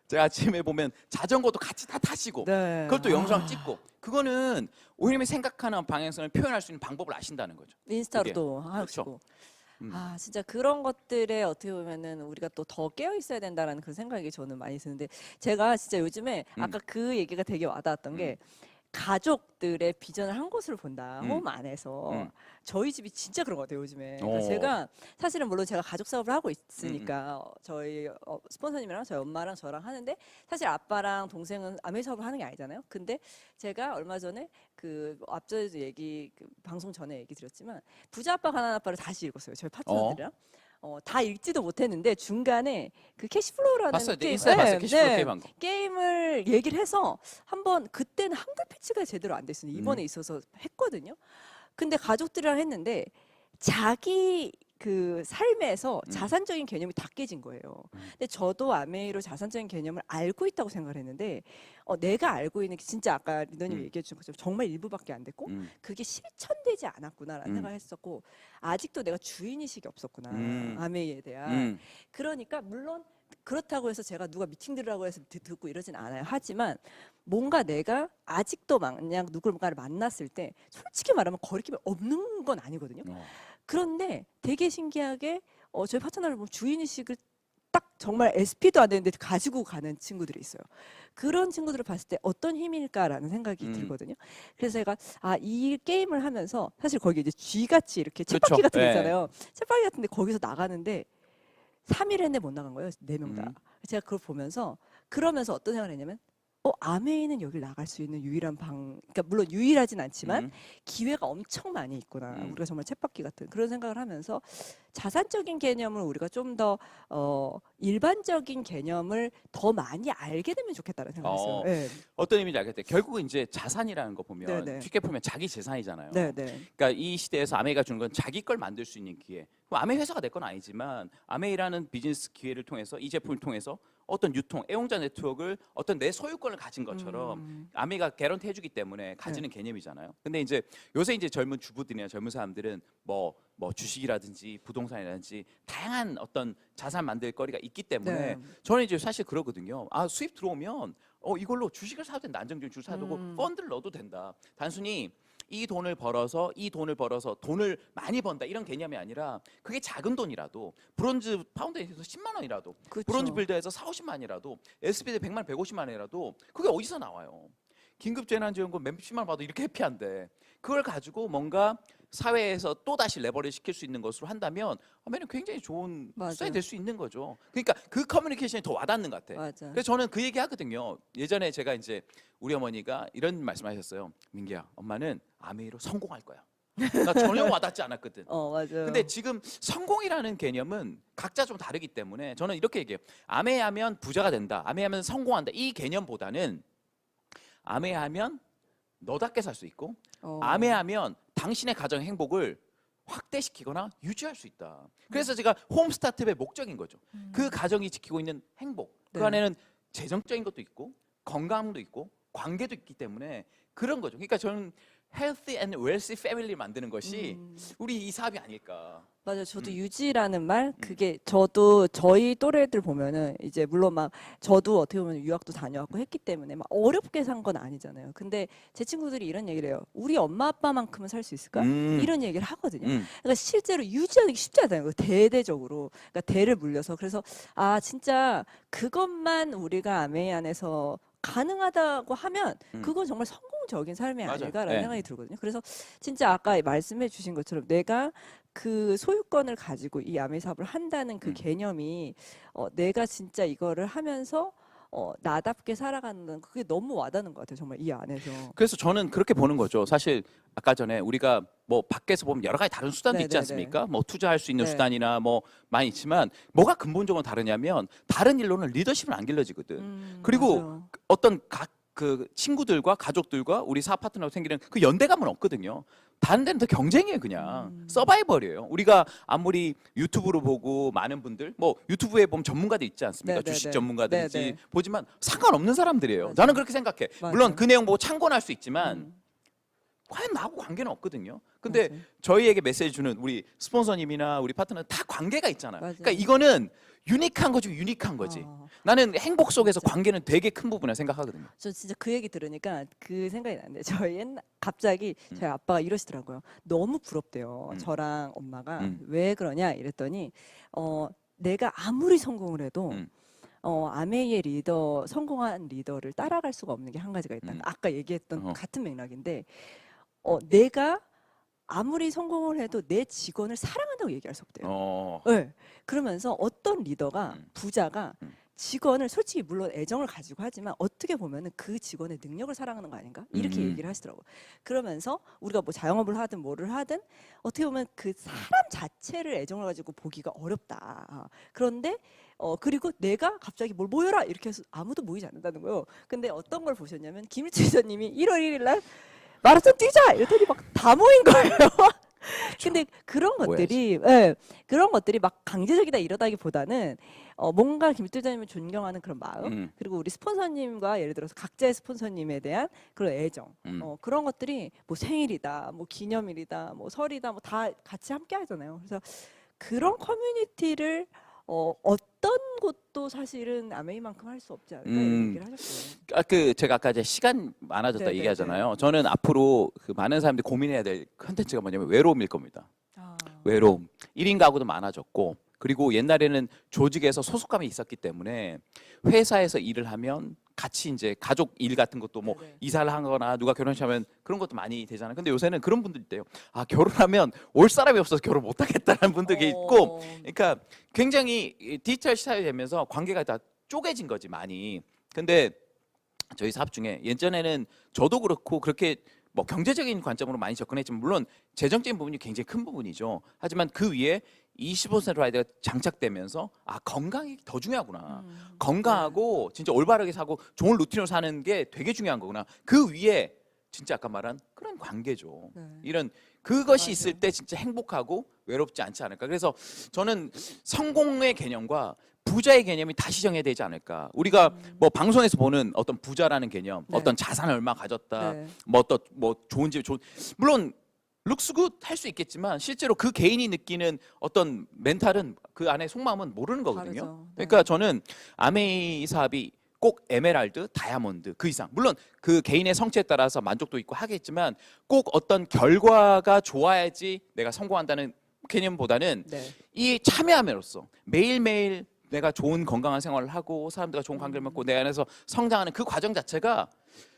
제가 아침에 보면 자전거도 같이 다 타시고 네. 그것도 영상 찍고 그거는 오영님이 생각하는 방향성을 표현할 수 있는 방법을 아신다는 거죠. 인스타로도 그게. 하시고. 음. 진짜 그런 것들에 어떻게 보면은 우리가 또 더 깨어 있어야 된다라는 그런 생각이 저는 많이 드는데 제가 진짜 요즘에 아까 그 얘기가 되게 와닿았던 게 가족들의 비전을 한 곳으로 본다. 홈 안에서. 저희 집이 진짜 그런 것 같아요, 요즘에. 그러니까 오. 제가 사실은 물론 제가 가족 사업을 하고 있으니까 저희 스폰서님이랑 저희 엄마랑 저랑 하는데 사실 아빠랑 동생은 아메 사업을 하는 게 아니잖아요. 근데 제가 얼마 전에 그 앞전에도 방송 전에 얘기 드렸지만 부자 아빠 가난한 아빠를 다시 읽었어요. 저희 파트너들이랑. 다 읽지도 못했는데 중간에 그 캐시플로우라는 봤어요. 인스타에 봤어요. 캐시플로우 게임 한 거. 게임을 얘기를 해서 한번 그때는 한글 패치가 제대로 안 됐어요. 이번에 있어서 했거든요. 근데 가족들이랑 했는데 자기 그 삶에서 자산적인 개념이 다 깨진 거예요. 근데 저도 아메이로 자산적인 개념을 알고 있다고 생각을 했는데 내가 알고 있는 게 진짜 아까 리더님이 얘기해 주신 것처럼 정말 일부밖에 안 됐고 그게 실천되지 않았구나라는 생각을 했었고 아직도 내가 주인의식이 없었구나. 아메이에 대한. 그러니까 물론 그렇다고 해서 제가 누가 미팅 들으라고 해서 듣고 이러진 않아요. 하지만 뭔가 내가 아직도 만약 누군가를 만났을 때 솔직히 말하면 거리낌이 없는 건 아니거든요. 그런데 되게 신기하게 저희 파트너를 보면 주인의식을 딱 정말 SP도 안 되는데 가지고 가는 친구들이 있어요. 그런 친구들을 봤을 때 어떤 힘일까라는 생각이 들거든요. 그래서 제가 이 게임을 하면서 사실 거기 이제 쥐같이 이렇게 쳇바퀴 같은 게 네. 있잖아요. 쳇바퀴 같은데 거기서 나가는데 3일 했는데 못 나간 거예요. 4명 다. 제가 그걸 보면서 그러면서 어떤 생각을 했냐면 아메이는 여길 나갈 수 있는 유일한 그러니까 물론 유일하진 않지만 기회가 엄청 많이 있구나. 우리가 정말 쳇바퀴 같은 그런 생각을 하면서 자산적인 개념을 우리가 좀 더 일반적인 개념을 더 많이 알게 되면 좋겠다는 생각했어요. 어. 네. 어떤 의미인지 알겠대. 결국은 이제 자산이라는 거 보면 네네. 쉽게 보면 자기 재산이잖아요. 네, 네. 그러니까 이 시대에서 아메이가 주는 건 자기 걸 만들 수 있는 기회. 뭐 아메이 회사가 내 건 아니지만 아메이라는 비즈니스 기회를 통해서 이 제품을 통해서 어떤 유통, 애용자 네트워크를 어떤 내 소유권을 가진 것처럼 아메이가 개런티 해주기 때문에 가지는 개념이잖아요. 근데 이제 요새 이제 젊은 주부들이나 젊은 사람들은 뭐 주식이라든지 부동산이라든지 다양한 어떤 자산 만들 거리가 있기 때문에 네. 저는 이제 사실 그러거든요. 아, 수입 들어오면 이걸로 주식을 사도 된다. 안정적인 주식 사도 되고 펀드를 넣어도 된다. 단순히 이 돈을 벌어서 돈을 많이 번다 이런 개념이 아니라 그게 작은 돈이라도 브론즈 파운드에서 10만 원이라도 그쵸. 브론즈 빌더에서 4, 50만이라도 SBD 100만 150만 원이라도 그게 어디서 나와요? 긴급재난지원금 몇십만 원 받아도 이렇게 해피한데 그걸 가지고 뭔가 사회에서 또 다시 레버리지 시킬 수 있는 것으로 한다면 아메는 굉장히 좋은 맞아요. 수단이 될 수 있는 거죠. 그러니까 그 커뮤니케이션이 더 와닿는 것 같아. 맞아. 그래서 저는 그 얘기 하거든요. 예전에 제가 이제 우리 어머니가 이런 말씀하셨어요. 민기야, 엄마는 아메이로 성공할 거야. 나 전혀 와닿지 않았거든. 맞아요. 근데 지금 성공이라는 개념은 각자 좀 다르기 때문에 저는 이렇게 얘기해요. 아메이하면 부자가 된다. 아메이하면 성공한다. 이 개념보다는 아메이하면 너답게 살 수 있고 아메이하면 당신의 가정 행복을 확대시키거나 유지할 수 있다. 그래서 제가 홈스타트업의 목적인 거죠. 그 가정이 지키고 있는 행복. 그 네. 안에는 재정적인 것도 있고 건강도 있고 관계도 있기 때문에 그런 거죠. 그러니까 저는 healthy and wealthy family를 만드는 것이 우리 이 사업이 아닐까. 맞아요. 저도 유지라는 말, 그게 저도 저희 또래들 보면은 이제 물론 막 저도 어떻게 보면 유학도 다녀왔고 했기 때문에 막 어렵게 산 건 아니잖아요. 근데 제 친구들이 이런 얘기를 해요. 우리 엄마 아빠만큼은 살 수 있을까? 이런 얘기를 하거든요. 그러니까 실제로 유지하는 게 쉽지 않아요. 대대적으로. 그러니까 대를 물려서. 그래서 아, 진짜 그것만 우리가 아메이 안에서 가능하다고 하면 그건 정말 성공적인 삶이 맞아요. 아닐까라는 네. 생각이 들거든요. 그래서 진짜 아까 말씀해 주신 것처럼 내가 그 소유권을 가지고 이 아메이 사업을 한다는 그 개념이 내가 진짜 이거를 하면서 나답게 살아가는 그게 너무 와닿는 것 같아요. 정말 이 안에서. 그래서 저는 그렇게 보는 거죠. 사실 아까 전에 우리가 뭐 밖에서 보면 여러 가지 다른 수단도 있지 네네네. 않습니까? 뭐 투자할 수 있는 네. 수단이나 뭐 많이 있지만 뭐가 근본적으로 다르냐면 다른 일로는 리더십은 안 길러지거든. 그리고 맞아요. 어떤 그 친구들과 가족들과 우리 사업 파트너가 생기는 그 연대감은 없거든요. 다른 데는 더 경쟁이에요, 그냥. 서바이벌이에요. 우리가 아무리 유튜브로 보고 많은 분들, 뭐 유튜브에 보면 전문가들 있지 않습니까? 네네네. 주식 전문가들이지 네네. 보지만 상관없는 사람들이에요. 맞아요. 나는 그렇게 생각해. 맞아요. 물론 그 내용 보고 참고는 할 수 있지만 과연 나하고 관계는 없거든요. 근데 맞아요. 저희에게 메시지 주는 우리 스폰서님이나 우리 파트너 다 관계가 있잖아요. 맞아요. 그러니까 이거는 유니크한 거지, 유니크한 거지. 나는 행복 속에서 관계는 되게 큰 부분이라 생각하거든요. 저 진짜 그 얘기 들으니까 그 생각이 나는데 저희 갑자기 저희 아빠가 이러시더라고요. 너무 부럽대요. 저랑 엄마가 왜 그러냐 이랬더니 내가 아무리 성공을 해도 아메이의 성공한 리더를 따라갈 수가 없는 게 한 가지가 있다. 아까 얘기했던 같은 맥락인데 내가 아무리 성공을 해도 내 직원을 사랑한다고 얘기할 수 없대요. 네. 그러면서 어떤 리더가 부자가 직원을 솔직히 물론 애정을 가지고 하지만 어떻게 보면은 그 직원의 능력을 사랑하는 거 아닌가? 이렇게 얘기를 하시더라고요. 그러면서 우리가 뭐 자영업을 하든 뭐를 하든 어떻게 보면 그 사람 자체를 애정을 가지고 보기가 어렵다. 그런데 그리고 내가 갑자기 뭘 모여라 이렇게 해서 아무도 모이지 않는다는 거예요. 근데 어떤 걸 보셨냐면 김일주 회장님이 1월 1일 날 마라톤 뛰자 이랬더니 막 다 모인 거예요. 근데 그런 것들이 그런 것들이 막 강제적이다 이러다기보다는 뭔가 김일주 회장님을 존경하는 그런 마음 그리고 우리 스폰서님과 예를 들어서 각자의 스폰서님에 대한 그런 애정 그런 것들이 뭐 생일이다 뭐 기념일이다 뭐 설이다 뭐 다 같이 함께 하잖아요. 그래서 그런 커뮤니티를 어떤 곳도 사실은 아메이만큼 할 수 없지 않을까 이런 얘기를 하셨어요. 제가 아까 이제 시간 많아졌다 네네네. 얘기하잖아요. 저는 앞으로 그 많은 사람들이 고민해야 될 컨텐츠가 뭐냐면 외로움일 겁니다. 외로움. 1인 가구도 많아졌고 그리고 옛날에는 조직에서 소속감이 있었기 때문에 회사에서 일을 하면 같이 이제 가족 일 같은 것도 뭐 네네. 이사를 하거나 누가 결혼하면 그런 것도 많이 되잖아요. 근데 요새는 그런 분들 있대요. 아, 결혼하면 올 사람이 없어서 결혼 못 하겠다는 분들이 있고 그러니까 굉장히 디지털 시대가 되면서 관계가 다 쪼개진 거지 많이. 근데 저희 사업 중에 예전에는 저도 그렇고 그렇게 뭐 경제적인 관점으로 많이 접근했지만 물론 재정적인 부분이 굉장히 큰 부분이죠. 하지만 그 위에 25% 라이드가 장착되면서 아 건강이 더 중요하구나. 음. 건강하고 진짜 올바르게 사고 좋은 루틴으로 사는 게 되게 중요한 거구나. 그 위에 진짜 아까 말한 그런 관계죠. 네. 이런 그것이 맞아요. 있을 때 진짜 행복하고 외롭지 않지 않을까. 그래서 저는 성공의 개념과 부자의 개념이 다시 정해야 되지 않을까. 우리가 뭐 방송에서 보는 어떤 부자라는 개념, 네. 어떤 자산을 얼마 가졌다, 네. 뭐 어떤 뭐 좋은 집, 좋은 물론 룩스 굿 할 수 있겠지만 실제로 그 개인이 느끼는 어떤 멘탈은 그 안에 속마음은 모르는 거거든요. 다르죠. 네. 그러니까 저는 아메이 사업이 꼭 에메랄드, 다이아몬드 그 이상 물론 그 개인의 성취에 따라서 만족도 있고 하겠지만 꼭 어떤 결과가 좋아야지 내가 성공한다는 개념보다는 네. 이 참여함으로써 매일매일 내가 좋은 건강한 생활을 하고 사람들과 좋은 관계를 맺고 내 안에서 성장하는 그 과정 자체가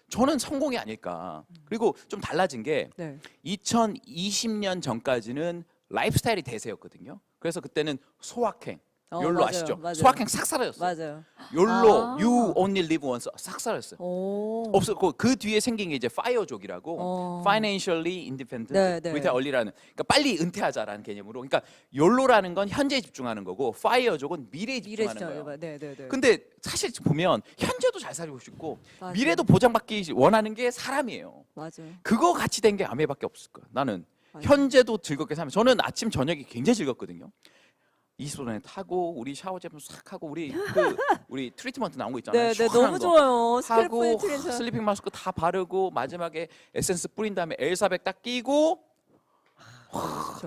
저는 성공이 아닐까. 그리고 좀 달라진 게 네. 2020년 전까지는 라이프스타일이 대세였거든요. 그래서 그때는 소확행, 욜로 맞아요. 아시죠? 맞아요. 소확행 싹 사라졌어요. 맞아요. 욜로, 아. you only live once 싹 사라졌어요. 오. 없었고 그 뒤에 생긴 게 이제 파이어족이라고 어. financially independent, 네, 네. retire-early라는 그러니까 빨리 은퇴하자라는 개념으로. 그러니까 욜로라는 건 현재에 집중하는 거고 파이어족은 미래에 집중하는 거예요. 네, 네, 네. 근데 사실 보면 현재도 잘 살고 싶고 맞아요. 미래도 보장받기 원하는 게 사람이에요. 맞아요. 그거 같이 된 게 아메밖에 없을 거야. 나는 맞아요. 현재도 즐겁게 살면 저는 아침 저녁이 굉장히 즐겁거든요. 20분에 타고 우리 샤워 제품 싹 하고 우리 트리트먼트 나온 거 있잖아요. 네, 네, 시원한 너무 거. 좋아요. 하고 스크래프 트렌서. 슬리핑 마스크 다 바르고 마지막에 에센스 뿌린 다음에 엘사백 딱 끼고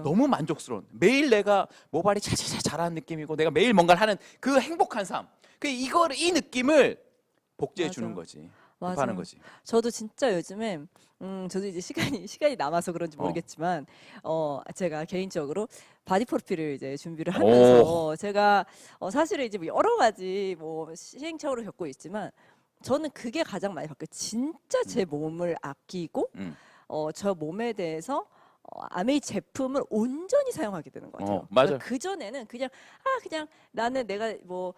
너무 만족스러운 매일 내가 모발이 차차차 자라는 느낌이고 내가 매일 뭔가를 하는 그 행복한 삶. 이 느낌을 복제해 주는 맞아. 거지. 맞아요. 하는 거지. 저도 진짜 요즘에 저도 이제 시간이 남아서 그런지 모르겠지만 제가 개인적으로 바디 프로필을 이제 준비를 하면서 제가 사실은 이제 뭐 여러 가지 뭐 시행착오를 겪고 있지만 저는 그게 가장 많이 바뀌어요. 진짜 제 몸을 아끼고 저 몸에 대해서 아메이 제품을 온전히 사용하게 되는 것 같아요. 맞아요. 그 전에는 그냥 나는 내가 뭐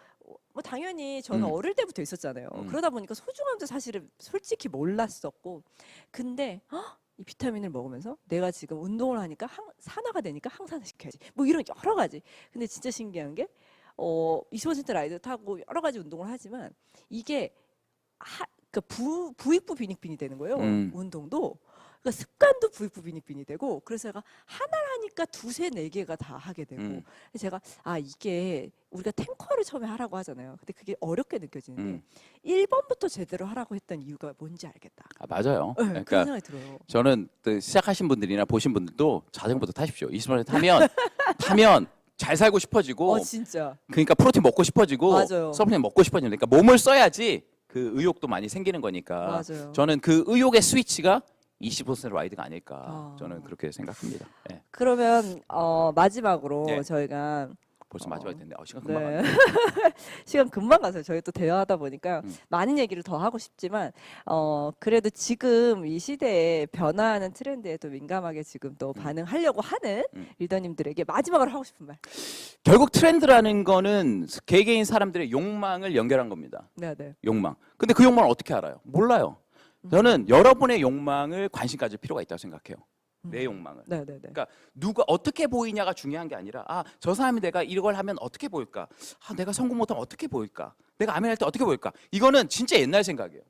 당연히 저는 어릴 때부터 있었잖아요. 그러다 보니까 소중함도 사실은 솔직히 몰랐었고, 근데 이 비타민을 먹으면서 내가 지금 운동을 하니까 산화가 되니까 항산화 시켜야지. 뭐 이런 여러 가지. 근데 진짜 신기한 게 25% 라이드 타고 여러 가지 운동을 하지만 이게 부익부 빈익빈이 되는 거예요. 운동도. 그러니까 습관도 부익부 빈익빈이 되고 그래서 제가 하나를 하니까 두세 네 개가 다 하게 되고 제가 이게 우리가 탱커를 처음에 하라고 하잖아요. 근데 그게 어렵게 느껴지는데 1번부터 제대로 하라고 했던 이유가 뭔지 알겠다. 맞아요. 네, 그러니까 그런 생각이 들어요. 저는 또 시작하신 분들이나 보신 분들도 자전거부터 타십시오. 20분 타면 잘 살고 싶어지고 진짜. 그러니까 프로틴 먹고 싶어지고 맞아요. 서플리먼트 먹고 싶어지는 그러니까 몸을 써야지 그 의욕도 많이 생기는 거니까 맞아요. 저는 그 의욕의 스위치가 20% 라이드가 아닐까 저는 그렇게 생각합니다. 네. 그러면 마지막으로 네. 저희가 벌써 마지막이 됐는데 시간 금방 네. 갔네. 시간 금방 가서요. 저희 또 대화하다 보니까 많은 얘기를 더 하고 싶지만 그래도 지금 이 시대에 변화하는 트렌드에 또 민감하게 지금 또 반응하려고 하는 리더님들에게 마지막으로 하고 싶은 말. 결국 트렌드라는 거는 개개인 사람들의 욕망을 연결한 겁니다. 네, 네. 욕망. 근데 그 욕망을 어떻게 알아요? 몰라요. 저는 여러분의 욕망을 관심 가질 필요가 있다고 생각해요. 내 욕망을. 네, 네, 네. 그러니까 누가 어떻게 보이냐가 중요한 게 아니라 저 사람이 내가 이걸 하면 어떻게 보일까? 내가 성공 못하면 어떻게 보일까? 내가 아멘 할 때 어떻게 보일까? 이거는 진짜 옛날 생각이에요.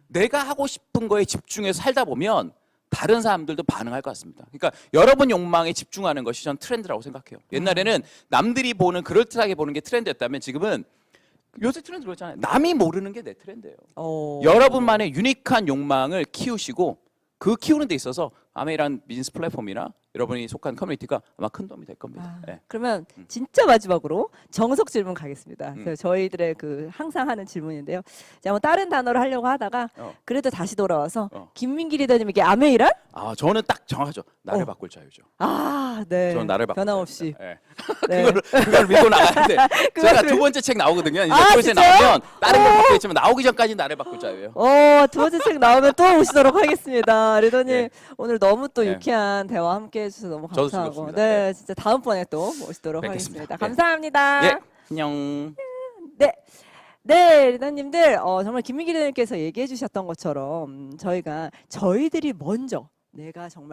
내가 하고 싶은 거에 집중해서 살다 보면 다른 사람들도 반응할 것 같습니다. 그러니까 여러분 욕망에 집중하는 것이 전 트렌드라고 생각해요. 옛날에는 남들이 보는 그럴듯하게 보는 게 트렌드였다면 지금은 요새 트렌드 그렇잖아요. 남이 모르는 게 내 트렌드예요. 여러분만의 유니크한 욕망을 키우시고 그 키우는 데 있어서 아메이란 비즈니스 플랫폼이나 여러분이 속한 커뮤니티가 아마 큰 도움이 될 겁니다. 네. 그러면 진짜 마지막으로 정석 질문 가겠습니다. 그래서 저희들의 그 항상 하는 질문인데요. 자, 뭐 다른 단어를 하려고 하다가 그래도 다시 돌아와서 김민기 리더님에게 아메이란? 저는 딱 정하죠. 나를 바꿀 자유죠. 네. 저는 나를 바꿀 변함없이. 자유입니다. 네. 그걸 믿고 나가야 돼. 제가 두 번째 책 나오거든요. 이제 두 번째 진짜요? 나오면 다른 걸 바꾸겠지만 나오기 전까지 나를 바꿀 자유예요. 두 번째 책 나오면 또 오시도록 하겠습니다. 리더님 네. 오늘 너무 또 네. 유쾌한 대화 함께 해주셔서 너무 저도 감사하고 즐겁습니다. 네, 진짜 다음번에 또 모시도록 뵙겠습니다. 하겠습니다. 네. 감사합니다. 예, 안녕. 네, 리더님들 정말 김민기 리더님께서 얘기해 주셨던 것처럼 저희들이 먼저 내가 정말